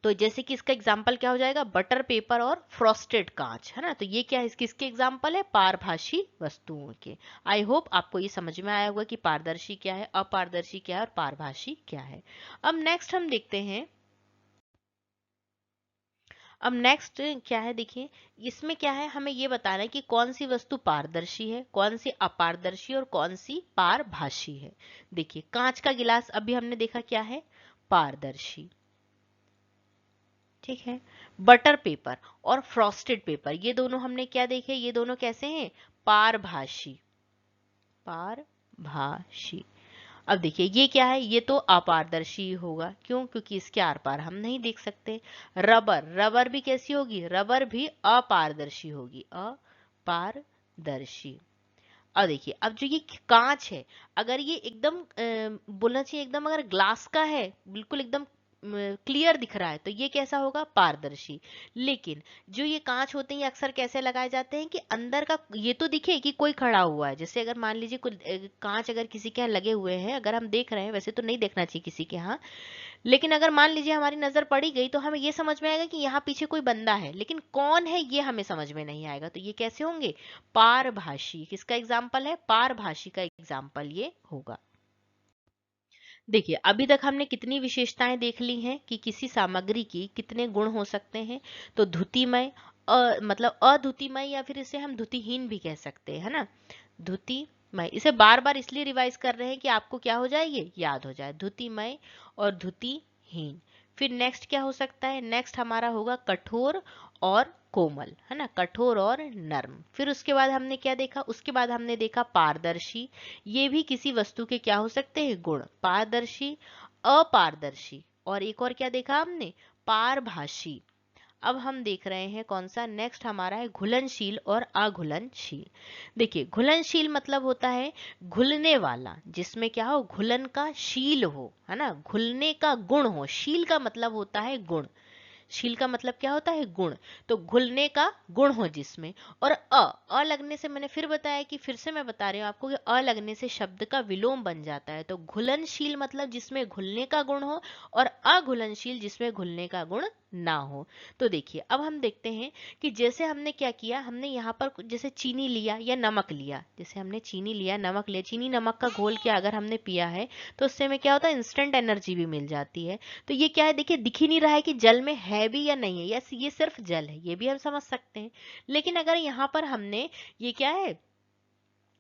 A: तो जैसे कि इसका एग्जाम्पल क्या हो जाएगा? बटर पेपर और फ्रॉस्टेड कांच, है ना। तो ये क्या है? किसके एग्जाम्पल है? पारभाषी वस्तुओं के। आई होप आपको ये समझ में आया होगा कि पारदर्शी क्या है, अपारदर्शी क्या है और पारभाषी क्या है। अब नेक्स्ट हम देखते हैं। अब नेक्स्ट क्या है? देखिए, इसमें क्या है, हमें ये बताना है कि कौन सी वस्तु पारदर्शी है, कौन सी अपारदर्शी और कौन सी पारभाषी है। देखिए, कांच का गिलास अभी हमने देखा क्या है? पारदर्शी। ठीक है, बटर पेपर और फ्रॉस्टेड पेपर, ये दोनों हमने क्या देखे? ये दोनों कैसे हैं? पारभाषी। पारभाषी। अब देखिए, ये क्या है? ये तो अपारदर्शी होगा। क्यों? क्योंकि इसके आर पार हम नहीं देख सकते। रबर, रबर भी कैसी होगी? रबर भी अपारदर्शी होगी, अपारदर्शी। अब देखिए, अब जो ये कांच है, अगर ये एकदम बोलना चाहिए एकदम, अगर ग्लास का है, बिल्कुल एकदम क्लियर दिख रहा है तो ये कैसा होगा, पारदर्शी। लेकिन जो ये कांच होते हैं ये अक्सर कैसे लगाए जाते हैं कि अंदर का ये तो दिखे कि कोई खड़ा हुआ है। जैसे अगर मान लीजिए कुछ कांच अगर किसी के यहाँ लगे हुए हैं, अगर हम देख रहे हैं, वैसे तो नहीं देखना चाहिए किसी के यहाँ, लेकिन अगर मान लीजिए हमारी नजर पड़ी गई तो हमें ये समझ में आएगा कि यहाँ पीछे कोई बंदा है, लेकिन कौन है ये हमें समझ में नहीं आएगा। तो ये कैसे होंगे, पारभाषी। किसका एग्जाम्पल है, पारभाषी का एग्जाम्पल ये होगा। देखिए अभी तक हमने कितनी विशेषताएं देख ली हैं कि किसी सामग्री की कितने गुण हो सकते हैं। तो धुतिमय, मतलब अधुतिमय, या फिर इसे हम धुतिहीन भी कह सकते हैं, है ना। धुतिमय, इसे बार बार इसलिए रिवाइज कर रहे हैं कि आपको क्या हो जाए, ये याद हो जाए। धुतिमय और धुतिहीन। फिर नेक्स्ट क्या हो सकता है, नेक्स्ट हमारा होगा कठोर और कोमल, है ना, कठोर और नर्म। फिर उसके बाद हमने क्या देखा, उसके बाद हमने देखा पारदर्शी। ये भी किसी वस्तु के क्या हो सकते हैं, गुण। पारदर्शी, अपारदर्शी, और एक और क्या देखा हमने, पारभाषी। अब हम देख रहे हैं कौन सा, नेक्स्ट हमारा है घुलनशील और अघुलनशील। देखिए घुलनशील मतलब होता है घुलने वाला, जिसमें क्या हो, घुलन का शील हो, है ना, घुलने का गुण हो। शील का मतलब होता है गुण, शील का मतलब क्या होता है, गुण। तो घुलने का गुण हो जिसमें। और अ लगने से, मैंने फिर बताया कि फिर से मैं बता रही हूँ आपको कि अ लगने से शब्द का विलोम बन जाता है। तो घुलनशील मतलब जिसमें घुलने का गुण हो, और अघुलनशील जिसमें घुलने का गुण ना हो। तो देखिए अब हम देखते हैं कि जैसे हमने क्या किया, हमने यहाँ पर जैसे चीनी लिया या नमक लिया, जैसे हमने चीनी लिया, नमक लिया, चीनी नमक का घोल के अगर हमने पिया है तो उससे हमें क्या होता है, इंस्टेंट एनर्जी भी मिल जाती है। तो ये क्या है, देखिए दिख ही नहीं रहा है कि जल में है भी या नहीं है, यस ये सिर्फ जल है, ये भी हम समझ सकते हैं। लेकिन अगर यहाँ पर हमने ये क्या है,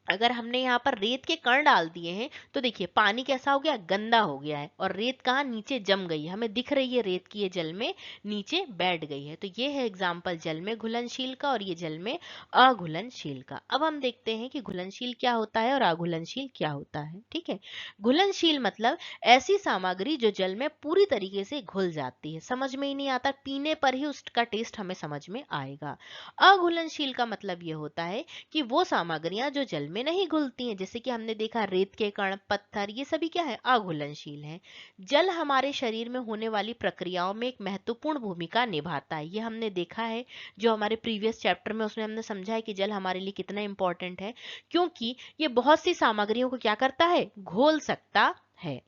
A: अगर हमने यहाँ पर रेत के कण डाल दिए हैं तो देखिए पानी कैसा हो गया, गंदा हो गया है, और रेत कहाँ, नीचे जम गई है, हमें दिख रही है रेत की, ये जल में नीचे बैठ गई है। तो ये है एग्जाम्पल जल में घुलनशील का, और ये जल में अघुलनशील का। अब हम देखते हैं कि घुलनशील क्या होता है और अघुलनशील क्या होता है। ठीक है, घुलनशील मतलब ऐसी सामग्री जो जल में पूरी तरीके से घुल जाती है, समझ में ही नहीं आता, पीने पर ही उसका टेस्ट हमें समझ में आएगा। अघुलनशील का मतलब ये होता है कि वो सामग्रियां जो जल में नहीं घुलती हैं, जैसे कि हमने देखा रेत के कण, पत्थर, ये सभी क्या है, अघुलनशील हैं। जल हमारे शरीर में होने वाली प्रक्रियाओं में एक महत्वपूर्ण भूमिका निभाता है, ये हमने देखा है जो हमारे प्रीवियस चैप्टर में, उसमें हमने समझा है कि जल हमारे लिए कितना इंपॉर्टेंट है, क्योंकि ये बहुत सी सामग्रियों को क्या करता है, घोल सकता है।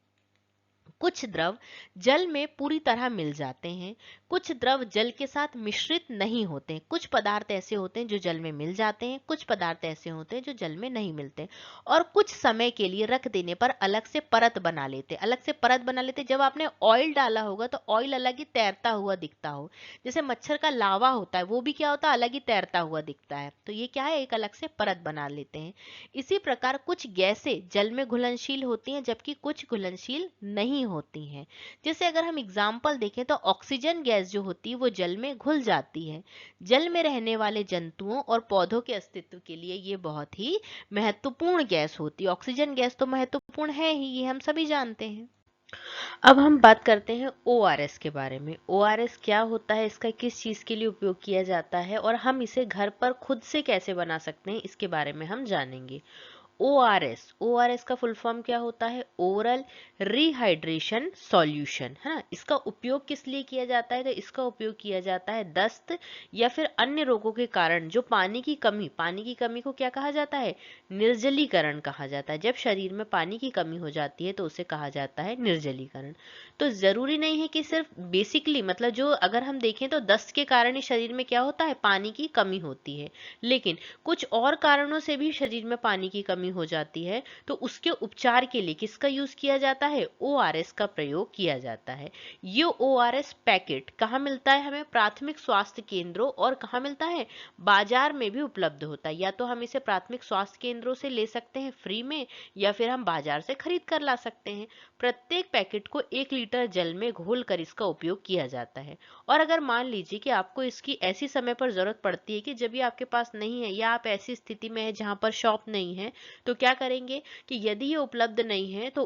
A: कुछ द्रव जल में पूरी तरह मिल जाते हैं, कुछ द्रव जल के साथ मिश्रित नहीं होते। कुछ पदार्थ ऐसे होते हैं जो जल में मिल जाते हैं, कुछ पदार्थ ऐसे होते हैं जो जल में नहीं मिलते, और कुछ समय के लिए रख देने पर अलग से परत बना लेते। अलग से परत बना लेते, जब आपने ऑयल डाला होगा तो ऑयल अलग ही तैरता हुआ दिखता हो, जैसे मच्छर का लावा होता है वो भी क्या होता है, अलग ही तैरता हुआ दिखता है। तो ये क्या है, एक अलग से परत बना लेते हैं। इसी प्रकार कुछ गैसें जल में घुलनशील होती हैं जबकि कुछ घुलनशील नहीं होती हैं। जैसे अगर हम एग्जाम्पल देखें तो ऑक्सीजन गैस जो होती है वो जल में घुल जाती है। जल में रहने वाले जंतुओं और पौधों के अस्तित्व के लिए ये बहुत ही महत्वपूर्ण गैस होती है। ऑक्सीजन गैस तो महत्वपूर्ण है ही, ये हम सभी जानते हैं। अब हम बात करते हैं ORS के बारे में। ORS क्या होता है, इसका किस चीज़ के लिए उपयोग किया जाता है, और हम इसे घर पर खुद से कैसे बना सकते हैं, इसके बारे में हम जानेंगे। ORS का फुल फॉर्म क्या होता है, ओरल रिहाइड्रेशन सॉल्यूशन, है ना। इसका उपयोग किस लिए किया जाता है, तो इसका उपयोग किया जाता है दस्त या फिर अन्य रोगों के कारण जो पानी की कमी को क्या कहा जाता है, निर्जलीकरण कहा जाता है। जब शरीर में पानी की कमी हो जाती है तो उसे कहा जाता है निर्जलीकरण। तो जरूरी नहीं है कि सिर्फ बेसिकली, मतलब जो अगर हम देखें तो दस्त के कारण ही शरीर में क्या होता है, पानी की कमी होती है, लेकिन कुछ और कारणों से भी शरीर में पानी की कमी हो जाती है, तो उसके उपचार के लिए किसका यूज किया जाता है, ORS का प्रयोग किया जाता है। ये ORS पैकेट कहाँ मिलता है हमें, प्राथमिक स्वास्थ्य केंद्रों, और कहाँ मिलता है, बाजार में भी उपलब्ध होता है। या तो हम इसे प्राथमिक स्वास्थ्य केंद्रों से ले सकते हैं फ्री में, या फिर हम बाजार से खरीद कर ला सकते हैं। प्रत्येक पैकेट को 1 लीटर जल में घोल कर इसका उपयोग किया जाता है। और अगर मान लीजिए कि आपको इसकी ऐसी समय पर जरूरत पड़ती है कि जब ये आपके पास नहीं है, या आप ऐसी स्थिति में है जहां पर शॉप नहीं है, तो क्या करेंगे कि यदि ये उपलब्ध नहीं है तो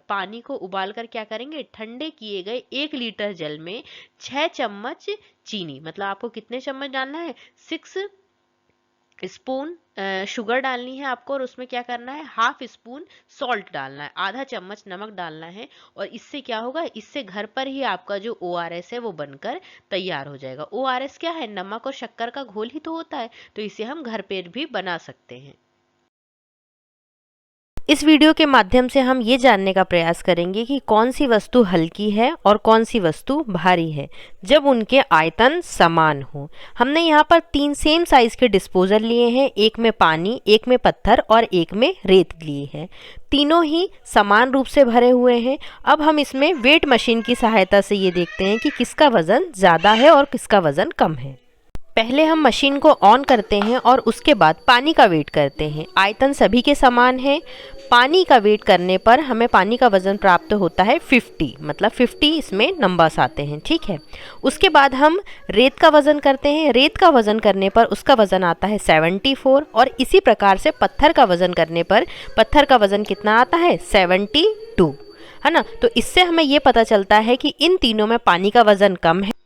A: पानी को उबालकर क्या करेंगे, ठंडे किए गए 1 लीटर जल में 6 चम्मच चीनी, मतलब आपको कितने चम्मच डालना है, 6 स्पून शुगर डालनी है आपको, और उसमें क्या करना है, हाफ स्पून सॉल्ट डालना है, आधा चम्मच नमक डालना है। और इससे क्या होगा, इससे घर पर ही आपका जो ORS है वो बनकर तैयार हो जाएगा। ORS क्या है, नमक और शक्कर का घोल ही तो होता है, तो इसे हम घर पर भी बना सकते हैं। इस वीडियो के माध्यम से हम ये जानने का प्रयास करेंगे कि कौन सी वस्तु हल्की है और कौन सी वस्तु भारी है जब उनके आयतन समान हो। हमने यहाँ पर 3 सेम साइज के डिस्पोजल लिए हैं, एक में पानी, एक में पत्थर और एक में रेत लिए है। तीनों ही समान रूप से भरे हुए हैं। अब हम इसमें वेट मशीन की सहायता से ये देखते हैं कि किसका वजन ज़्यादा है और किसका वजन कम है। पहले हम मशीन को ऑन करते हैं और उसके बाद पानी का वेट करते हैं। आयतन सभी के समान है। पानी का वेट करने पर हमें पानी का वज़न प्राप्त होता है 50, मतलब 50 इसमें नंबर्स आते हैं, ठीक है। उसके बाद हम रेत का वज़न करते हैं। रेत का वज़न करने पर उसका वज़न आता है 74, और इसी प्रकार से पत्थर का वज़न करने पर पत्थर का वज़न कितना आता है, 72, है ना। तो इससे हमें ये पता चलता है कि इन तीनों में पानी का वज़न कम है।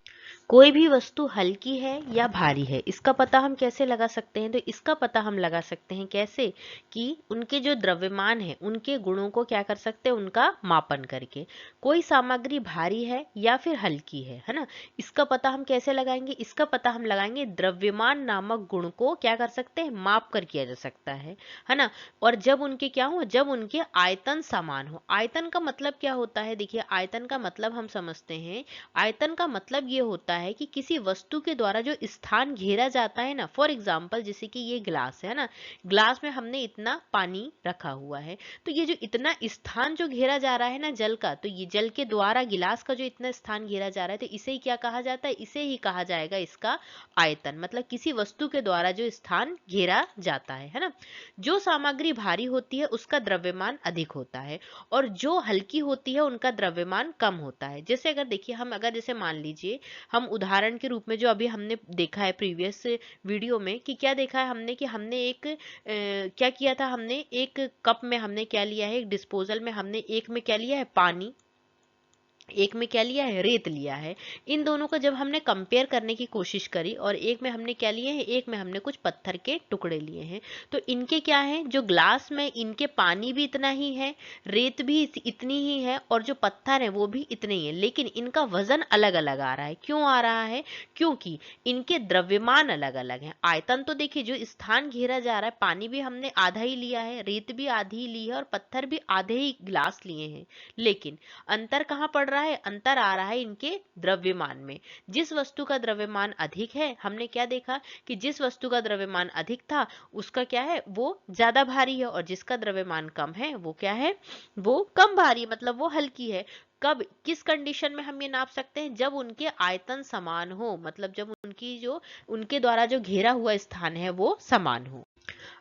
A: कोई भी वस्तु हल्की है या भारी है, इसका पता हम कैसे लगा सकते हैं, तो इसका पता हम लगा सकते हैं कैसे, कि उनके जो द्रव्यमान है उनके गुणों को क्या कर सकते हैं, उनका मापन करके। कोई सामग्री भारी है या फिर हल्की है ना, इसका पता हम कैसे लगाएंगे, इसका पता हम लगाएंगे द्रव्यमान नामक गुण को क्या कर सकते हैं, माप कर किया जा सकता है ना। और जब उनके क्या हो, जब उनके आयतन समान हो। आयतन का मतलब क्या होता है, देखिए आयतन का मतलब हम समझते हैं, आयतन का मतलब ये होता है कि किसी वस्तु के द्वारा जो स्थान घेरा जाता है ना, फॉर एग्जाम्पल जैसे कि ये ग्लास है ना, ग्लास में हमने इतना पानी रखा हुआ है, तो ये जो इतना स्थान जो घेरा जा रहा है ना जल का, तो ये जल के द्वारा गिलास का जो इतना स्थान घेरा जा रहा है, तो इसे ही क्या कहा जाता है, इसे ही कहा जाएगा इसका आयतन, मतलब किसी वस्तु के द्वारा जो स्थान घेरा जाता है ना। जो सामग्री भारी होती है उसका द्रव्यमान अधिक होता है, और जो हल्की होती है उनका द्रव्यमान कम होता है। जैसे अगर देखिए, हम अगर जैसे मान लीजिए, हम उदाहरण के रूप में जो अभी हमने देखा है प्रीवियस वीडियो में, कि क्या देखा है हमने, कि हमने एक क्या किया था, हमने एक कप में हमने क्या लिया है, एक डिस्पोजल में हमने एक में क्या लिया है, पानी, एक में क्या लिया है, रेत लिया है। इन दोनों को जब हमने कंपेयर करने की कोशिश करी, और एक में हमने क्या लिए हैं, एक में हमने कुछ पत्थर के टुकड़े लिए हैं, तो इनके क्या है, जो ग्लास में इनके पानी भी इतना ही है, रेत भी इतनी ही है, और जो पत्थर है वो भी इतने ही है, लेकिन इनका वजन अलग अलग आ रहा है। क्यों आ रहा है, क्योंकि इनके द्रव्यमान अलग अलग हैं। आयतन तो देखिए, जो स्थान घेरा जा रहा है, पानी भी हमने आधा ही लिया है, रेत भी आधी ही ली है, और पत्थर भी आधे ही ग्लास लिए हैं, लेकिन अंतर कहाँ पड़ रहा है, अंतर आ रहा है इनके द्रव्यमान में। जिस वस्तु का द्रव्यमान अधिक है, हमने क्या देखा कि जिस वस्तु का द्रव्यमान अधिक था उसका क्या है, वो ज्यादा भारी है, और जिसका द्रव्यमान कम है वो क्या है, वो कम भारी, मतलब वो हल्की है। कब, किस कंडीशन में हम ये नाप सकते हैं, जब उनके आयतन समान हो, मतलब जब उनकी जो उनके द्वारा जो घेरा हुआ स्थान है वो समान हो।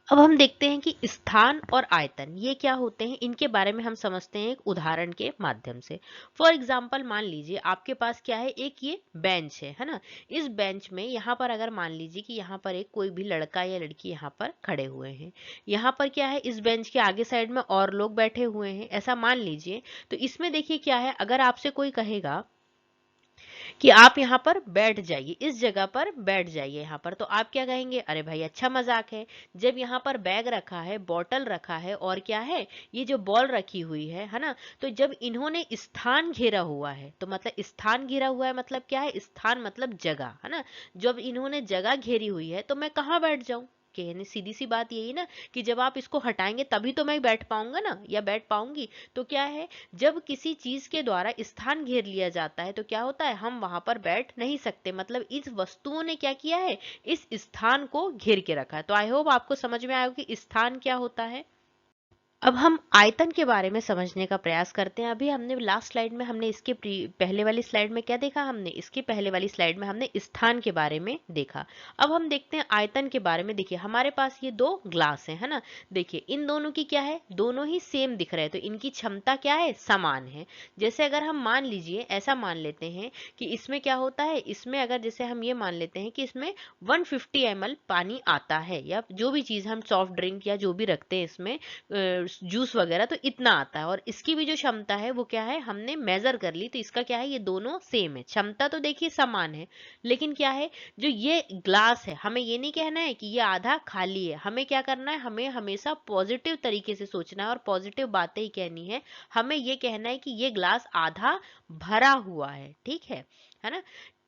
A: अब हम देखते हैं कि स्थान और आयतन ये क्या होते हैं, इनके बारे में हम समझते हैं एक उदाहरण के माध्यम से। फॉर एग्जाम्पल मान लीजिए आपके पास क्या है, एक ये बेंच है ना। इस बेंच में यहाँ पर अगर मान लीजिए कि यहाँ पर एक कोई भी लड़का या लड़की यहाँ पर खड़े हुए हैं, यहाँ पर क्या है, इस बेंच के आगे साइड में और लोग बैठे हुए हैं, ऐसा मान लीजिए। तो इसमें देखिए क्या है, अगर आपसे कोई कहेगा कि आप यहाँ पर बैठ जाइए, इस जगह पर बैठ जाइए यहाँ पर, तो आप क्या कहेंगे, अरे भाई अच्छा मजाक है। जब यहाँ पर बैग रखा है, बॉटल रखा है, और क्या है, ये जो बॉल रखी हुई है ना, तो जब इन्होंने स्थान घेरा हुआ है, तो मतलब स्थान घेरा हुआ है मतलब क्या है, स्थान मतलब जगह, है ना। जब इन्होंने जगह घेरी हुई है तो मैं कहाँ बैठ जाऊं, कहने सीधी सी बात यही ना, कि जब आप इसको हटाएंगे तभी तो मैं बैठ पाऊंगा ना, या बैठ पाऊंगी। तो क्या है, जब किसी चीज के द्वारा स्थान घेर लिया जाता है तो क्या होता है, हम वहां पर बैठ नहीं सकते, मतलब इस वस्तुओं ने क्या किया है, इस स्थान को घेर के रखा है। तो आई होप आपको समझ में आया कि स्थान क्या होता है। अब हम आयतन के बारे में समझने का प्रयास करते हैं। अभी हमने लास्ट स्लाइड में हमने इसके पहले वाली स्लाइड में क्या देखा, हमने इसके पहले वाली स्लाइड में हमने स्थान के बारे में देखा। अब हम देखते हैं आयतन के बारे में। देखिए हमारे पास ये दो ग्लास है ना, देखिए इन दोनों की क्या है, दोनों ही सेम दिख रहे हैं, तो इनकी क्षमता क्या है, समान है। जैसे अगर हम मान लीजिए, ऐसा मान लेते हैं कि इसमें क्या होता है, इसमें अगर जैसे हम ये मान लेते हैं कि इसमें 150 ml पानी आता है, या जो भी चीज हम सॉफ्ट ड्रिंक या जो भी रखते हैं इसमें जूस वगैरह, तो इतना आता है। और इसकी भी जो क्षमता है वो क्या है, हमने मेजर कर ली, तो इसका क्या है, ये दोनों सेम है। क्षमता तो देखिए समान है, लेकिन क्या है, जो ये ग्लास है, हमें ये नहीं कहना है कि ये आधा खाली है, हमें क्या करना है, हमें हमेशा पॉजिटिव तरीके से सोचना है और पॉजिटिव बातें ही कहनी है। हमें ये कहना है कि ये ग्लास आधा भरा हुआ है, ठीक है ना।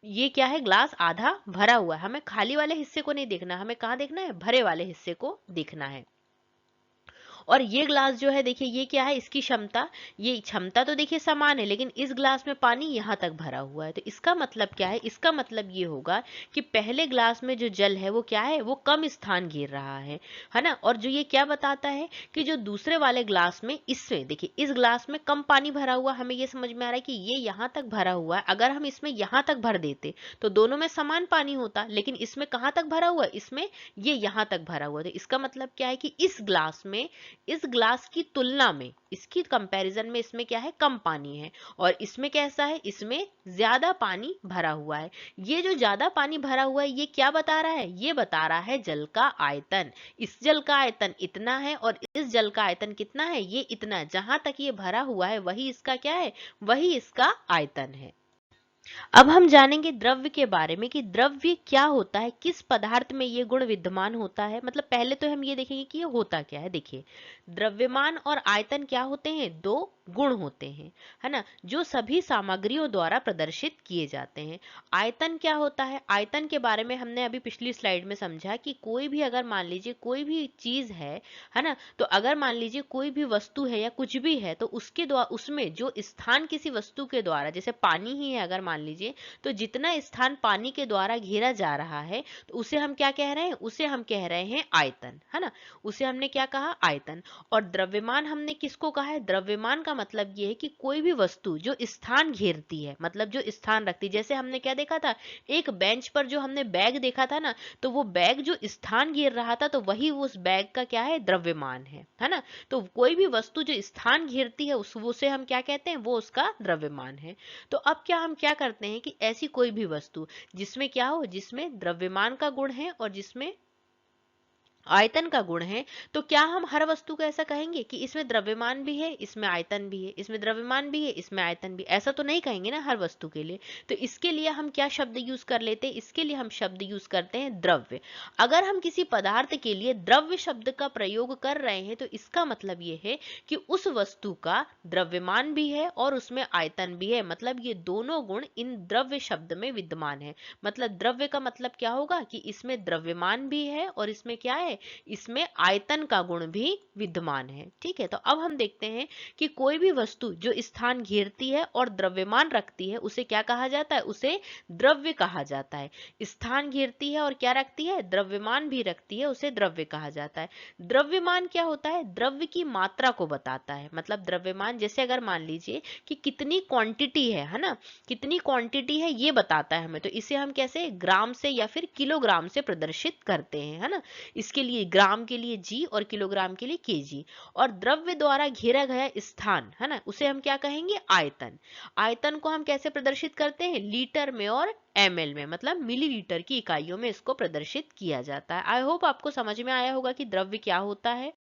A: ये क्या है, ग्लास आधा भरा हुआ है। हमें खाली वाले हिस्से को नहीं देखना, हमें कहाँ देखना है, भरे वाले हिस्से को देखना है। और ये ग्लास जो है देखिए, ये क्या है, इसकी क्षमता, ये क्षमता तो देखिए समान है, लेकिन इस ग्लास में पानी यहाँ तक भरा हुआ है। तो इसका मतलब क्या है, इसका मतलब ये होगा कि पहले ग्लास में जो जल है वो क्या है, वो कम स्थान घेर रहा है ना। और जो ये क्या बताता है कि जो दूसरे वाले ग्लास में, इसमें देखिए, इस ग्लास में कम पानी भरा हुआ, हमें ये समझ में आ रहा है कि ये यहाँ तक भरा हुआ है। अगर हम इसमें यहाँ तक भर देते तो दोनों में समान पानी होता, लेकिन इसमें कहाँ तक भरा हुआ है, इसमें ये यहाँ तक भरा हुआ है। तो इसका मतलब क्या है कि इस ग्लास में, इस ग्लास की तुलना में, इसकी कंपैरिजन में इसमें क्या है, कम पानी है। और इसमें कैसा है, इसमें ज्यादा पानी भरा हुआ है। ये जो ज्यादा पानी भरा हुआ है, ये क्या बता रहा है, ये बता रहा है जल का आयतन। इस जल का आयतन इतना है और इस जल का आयतन कितना है, ये इतना है। जहां तक ये भरा हुआ है वही इसका क्या है, वही इसका आयतन है। अब हम जानेंगे द्रव्य के बारे में कि द्रव्य क्या होता है, किस पदार्थ में ये गुण विद्यमान होता है। मतलब पहले तो हम ये देखेंगे कि ये होता क्या है। देखिए, द्रव्यमान और आयतन क्या होते हैं, दो गुण होते हैं, है ना, जो सभी सामग्रियों द्वारा प्रदर्शित किए जाते हैं। आयतन क्या होता है, आयतन के बारे में हमने अभी पिछली स्लाइड में समझा कि कोई भी, अगर मान लीजिए कोई भी चीज है ना, तो अगर मान लीजिए कोई भी वस्तु है या कुछ भी है, तो उसके द्वारा, उसमें जो स्थान किसी वस्तु के द्वारा, जैसे पानी ही है अगर मान लीजिए, तो जितना स्थान पानी के द्वारा घेरा जा रहा है, तो उसे हम क्या कह रहे हैं, उसे हम कह रहे हैं आयतन, है ना। उसे हमने क्या कहा, आयतन। और द्रव्यमान हमने किसको कहा है, द्रव्यमान का मतलब ये है कि कोई भी वस्तु जो स्थान घेरती है, मतलब जो स्थान रखती है। जैसे हमने क्या देखा था, एक बेंच पर जो हमने बैग देखा था ना, तो वो बैग जो स्थान घेर रहा था, तो वही उस बैग का क्या है, द्रव्यमान है ना। तो कोई भी वस्तु जो स्थान घेरती है, उसे हम क्या कहते हैं, वो उसका द्रव्यमान है। तो अब क्या हम क्या करते हैं कि ऐसी कोई भी वस्तु जिसमें क्या हो, जिसमें द्रव्यमान का गुण है और जिसमें आयतन का गुण है, तो क्या हम हर वस्तु को ऐसा कहेंगे कि इसमें द्रव्यमान भी है, इसमें आयतन भी है, इसमें द्रव्यमान भी है, इसमें आयतन भी, ऐसा तो नहीं कहेंगे ना हर वस्तु के लिए। तो इसके लिए हम क्या शब्द यूज कर लेते हैं, इसके लिए हम शब्द यूज करते हैं द्रव्य। अगर हम किसी पदार्थ के लिए द्रव्य शब्द का प्रयोग कर रहे हैं, तो इसका मतलब ये है कि उस वस्तु का द्रव्यमान भी है और उसमें आयतन भी है। मतलब ये दोनों गुण इन द्रव्य शब्द में विद्यमान है। मतलब द्रव्य का मतलब क्या होगा कि इसमें द्रव्यमान भी है और इसमें क्या है, इसमें आयतन का गुण भी विद्यमान है। ठीक है, तो अब हम देखते हैं कि कोई भी वस्तु जो स्थान घेरती है और द्रव्यमान रखती है, उसे क्या कहा जाता है, उसे द्रव्य कहा जाता है। स्थान घेरती है और क्या रखती है, द्रव्यमान भी रखती है, उसे द्रव्य कहा जाता है। द्रव्यमान क्या होता है, द्रव्य की मात्रा को बताता है। मतलब द्रव्यमान, जैसे अगर मान लीजिए कि कितनी क्वांटिटी है ना, कितनी क्वांटिटी है ये बताता है हमें, तो इसे हम कैसे, ग्राम से या फिर किलोग्राम से प्रदर्शित करते हैं, है ना। इसके लिए ग्राम के लिए जी और किलोग्राम के लिए केजी। और द्रव्य द्वारा घेरा गया स्थान, है ना, उसे हम क्या कहेंगे, आयतन। आयतन को हम कैसे प्रदर्शित करते हैं, लीटर में और ml में, मतलब मिलीलीटर की इकाइयों में इसको प्रदर्शित किया जाता है। आई होप आपको समझ में आया होगा कि द्रव्य क्या होता है।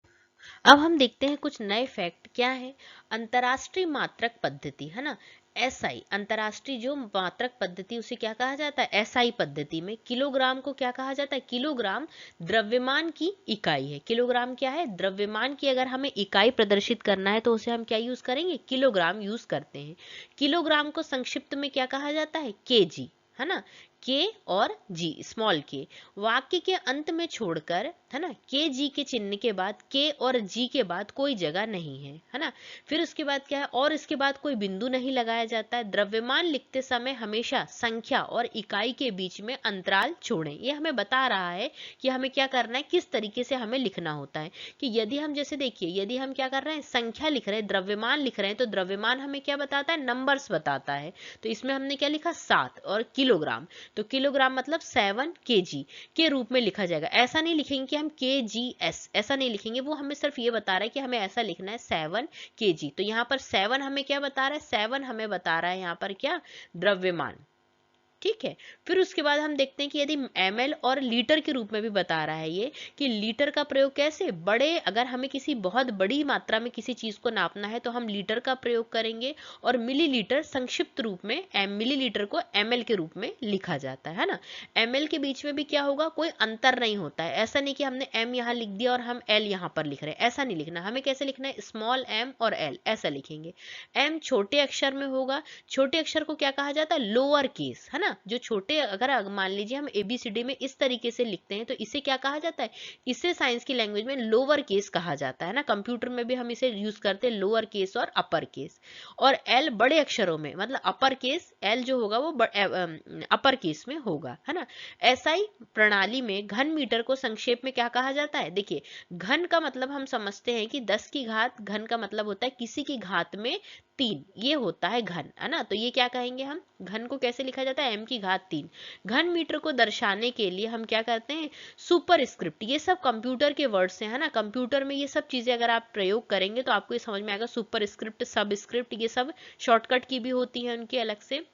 A: अब हम देखते हैं कुछ नए फैक्ट क्या है। अंतरराष्ट्रीय मात्रक पद्धति, है ना, एसआई, अंतरराष्ट्रीय जो मात्रक पद्धति, उसे क्या कहा जाता है, एसआई पद्धति में किलोग्राम को क्या कहा जाता है, किलोग्राम द्रव्यमान की इकाई है। किलोग्राम क्या है, द्रव्यमान की अगर हमें इकाई प्रदर्शित करना है तो उसे हम क्या यूज करेंगे, किलोग्राम यूज करते हैं। किलोग्राम को संक्षिप्त में क्या कहा जाता है, केजी, है ना, के और जी, स्मॉल के। वाक्य के अंत में छोड़कर, है ना, के जी के चिन्ह के बाद, के और जी के बाद कोई जगह नहीं है ना। फिर उसके बाद क्या है, और इसके बाद कोई बिंदु नहीं लगाया जाता है। द्रव्यमान लिखते समय हमेशा संख्या और इकाई के बीच में अंतराल छोड़ें। ये हमें बता रहा है कि हमें क्या करना है, किस तरीके से हमें लिखना होता है। कि यदि हम, जैसे देखिए, यदि हम क्या कर रहे हैं, संख्या लिख रहे हैं, द्रव्यमान लिख रहे हैं, तो द्रव्यमान हमें क्या बताता है, नंबर्स बताता है। तो इसमें हमने क्या लिखा, 7, और किलोग्राम, तो किलोग्राम मतलब 7 केजी के रूप में लिखा जाएगा। ऐसा नहीं लिखेंगे कि हम KGS, ऐसा नहीं लिखेंगे, वो हमें सिर्फ ये बता रहा है कि हमें ऐसा लिखना है 7 केजी। तो यहाँ पर 7 हमें क्या बता रहा है, 7 हमें बता रहा है यहाँ पर क्या, द्रव्यमान। ठीक है। फिर उसके बाद हम देखते हैं कि यदि ml और लीटर के रूप में भी बता रहा है ये कि लीटर का प्रयोग कैसे, बड़े अगर हमें किसी बहुत बड़ी मात्रा में किसी चीज को नापना है तो हम लीटर का प्रयोग करेंगे, और मिलीलीटर संक्षिप्त रूप में मिलीलीटर को ml के रूप में लिखा जाता है ना। ml के बीच में भी क्या होगा, कोई अंतर नहीं होता है। ऐसा नहीं कि हमने m यहाँ लिख दिया और हम l यहाँ पर लिख रहे हैं, ऐसा नहीं लिखना। हमें कैसे लिखना है, स्मॉल m और l ऐसा लिखेंगे। m छोटे अक्षर में होगा। छोटे अक्षर को क्या कहा जाता है, लोअर केस, है ना। जो छोटे, अगर मान लीजिए हम ABCD में इस तरीके से लिखते हैं तो इसे क्या कहा जाता है, इसे साइंस की लैंग्वेज में लोअर केस कहा जाता है ना। कंप्यूटर में भी हम इसे यूज करते हैं, लोअर केस और अपर केस। और L बड़े अक्षरों में, मतलब अपर केस L जो होगा वो अपर केस में होगा, है ना। SI प्रणाली में घन मीटर को संक्षेप में क्या कहा जाता है, देखिए घन का मतलब हम समझते हैं कि 10 की घात, घन का मतलब होता है किसी की घात में 3, ये होता है घन, है ना। तो ये क्या कहेंगे हम, घन को कैसे लिखा जाता है, m की घात 3। घन मीटर को दर्शाने के लिए हम क्या करते हैं, सुपर स्क्रिप्ट, ये सब कंप्यूटर के वर्ड्स हैं, है ना। कंप्यूटर में ये सब चीजें अगर आप प्रयोग करेंगे तो आपको ये समझ में आएगा। सुपर स्क्रिप्ट, सब स्क्रिप्ट, ये सब शॉर्टकट की भी होती है उनके अलग से,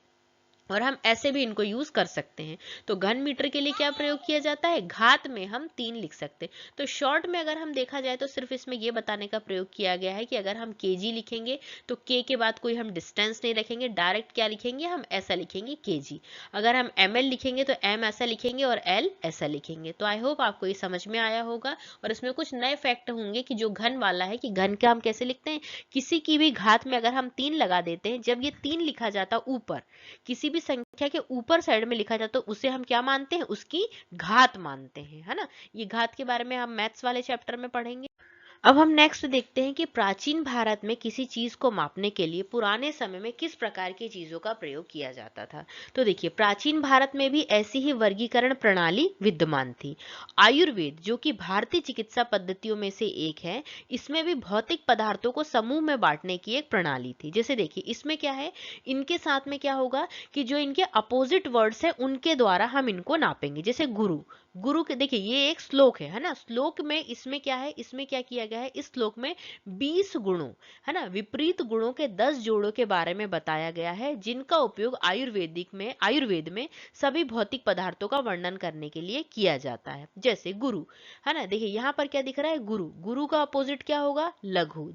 A: और हम ऐसे भी इनको यूज कर सकते हैं। तो घन मीटर के लिए क्या प्रयोग किया जाता है, घात में हम 3 लिख सकते हैं। तो शॉर्ट में अगर हम देखा जाए तो सिर्फ इसमें यह बताने का प्रयोग किया गया है कि अगर हम केजी लिखेंगे तो के के बाद कोई हम डिस्टेंस नहीं रखेंगे, डायरेक्ट क्या लिखेंगे, हम ऐसा लिखेंगे केजी। अगर हम ml लिखेंगे तो m ऐसा लिखेंगे और l ऐसा लिखेंगे। तो आई होप आपको ये समझ में आया होगा। और इसमें कुछ नए फैक्ट होंगे कि जो घन वाला है, कि घन का हम कैसे लिखते हैं, किसी की भी घात में अगर हम 3 लगा देते हैं, जब ये 3 लिखा जाता ऊपर, किसी भी संख्या के ऊपर साइड में लिखा जाता तो उसे हम क्या मानते हैं, उसकी घात मानते हैं, है ना। ये घात के बारे में हम मैथ्स वाले चैप्टर में पढ़ेंगे। अब हम नेक्स्ट देखते हैं कि प्राचीन भारत में किसी चीज को मापने के लिए पुराने समय में किस प्रकार की चीजों का प्रयोग किया जाता था। तो देखिए, प्राचीन भारत में भी ऐसी ही वर्गीकरण प्रणाली विद्यमान थी। आयुर्वेद, जो कि भारतीय चिकित्सा पद्धतियों में से एक है, इसमें भी भौतिक पदार्थों को समूह में बांटने की एक प्रणाली थी। जैसे देखिए, इसमें क्या है, इनके साथ में क्या होगा कि जो इनके अपोजिट वर्ड्स है उनके द्वारा हम इनको नापेंगे। जैसे गुरु, गुरु के देखिए ये एक श्लोक है ना। श्लोक में इसमें क्या है, इसमें क्या किया गया है, इस श्लोक में 20 गुणों, है ना, विपरीत गुणों के 10 जोड़ों के बारे में बताया गया है, जिनका उपयोग आयुर्वेद में सभी भौतिक पदार्थों का वर्णन करने के लिए किया जाता है। जैसे गुरु, है ना, देखिए यहाँ पर क्या दिख रहा है, गुरु, गुरु का अपोजिट क्या होगा, लघु।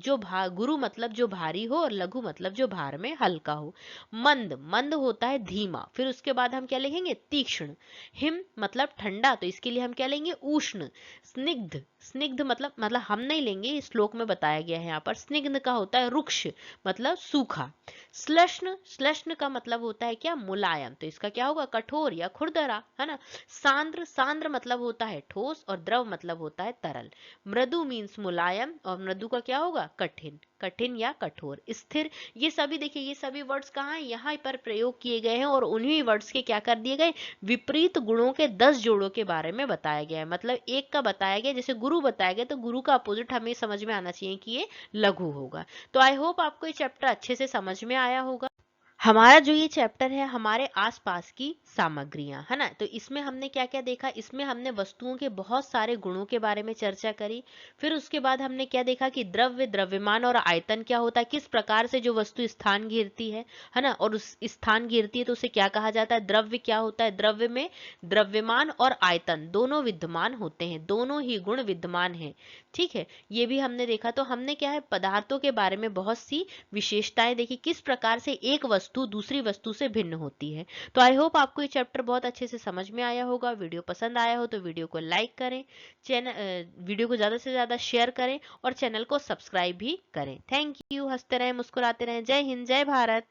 A: गुरु मतलब जो भारी हो, और लघु मतलब जो भार में हल्का हो। मंद, मंद होता है धीमा। फिर उसके बाद हम क्या लिखेंगे, तीक्ष्ण। हिम मतलब ठंडा, तो इसके लिए हम क्या लेंगे, उष्ण। स्निग्ध, स्निग्ध मतलब हम नहीं लेंगे, इस श्लोक में बताया गया है। यहाँ पर स्निग्ध का होता है रुक्ष, मतलब सूखा। श्लष्ण, श्लष्ण का मतलब होता है क्या, मुलायम, तो इसका क्या होगा, कठोर या खुरदरा, है ना। सांद्र, सांद्र मतलब होता है ठोस, और द्रव मतलब होता है तरल। मृदु मीन्स मुलायम, और मृदु का क्या होगा, कठिन, कठिन या कठोर। स्थिर, ये सभी देखिए, ये सभी वर्ड्स कहाँ हैं, यहाँ पर प्रयोग किए गए हैं, और उन्हीं वर्ड्स के क्या कर दिए गए, विपरीत गुणों के 10 जोड़ों के बारे में बताया गया है। मतलब एक का बताया गया, जैसे गुरु बताया गया, तो गुरु का अपोजिट हमें समझ में आना चाहिए कि ये लघु होगा। तो आई होप आपको ये चैप्टर अच्छे से समझ में आया होगा। हमारा जो ये चैप्टर है, हमारे आसपास की सामग्रियां, है ना। तो इसमें हमने क्या क्या देखा, इसमें हमने वस्तुओं के बहुत सारे गुणों के बारे में चर्चा करी। फिर उसके बाद हमने क्या देखा कि द्रव्य, द्रव्यमान और आयतन क्या होता है, किस प्रकार से जो वस्तु स्थान घेरती है ना, और उस स्थान घेरती है तो उसे क्या कहा जाता है, द्रव्य क्या होता है। द्रव्य में द्रव्यमान और आयतन दोनों विद्यमान होते हैं, दोनों ही गुण विद्यमान हैं, ठीक है। ये भी हमने देखा। तो हमने क्या है, पदार्थों के बारे में बहुत सी विशेषताएं देखी, किस प्रकार से एक वस्तु दूसरी वस्तु से भिन्न होती है। तो आई होप आपको ये चैप्टर बहुत अच्छे से समझ में आया होगा। वीडियो पसंद आया हो तो वीडियो को लाइक करें, वीडियो को ज़्यादा से ज़्यादा शेयर करें, और चैनल को सब्सक्राइब भी करें। Thank you. हंसते रहें, मुस्कुराते रहें। जय हिंद, जय भारत।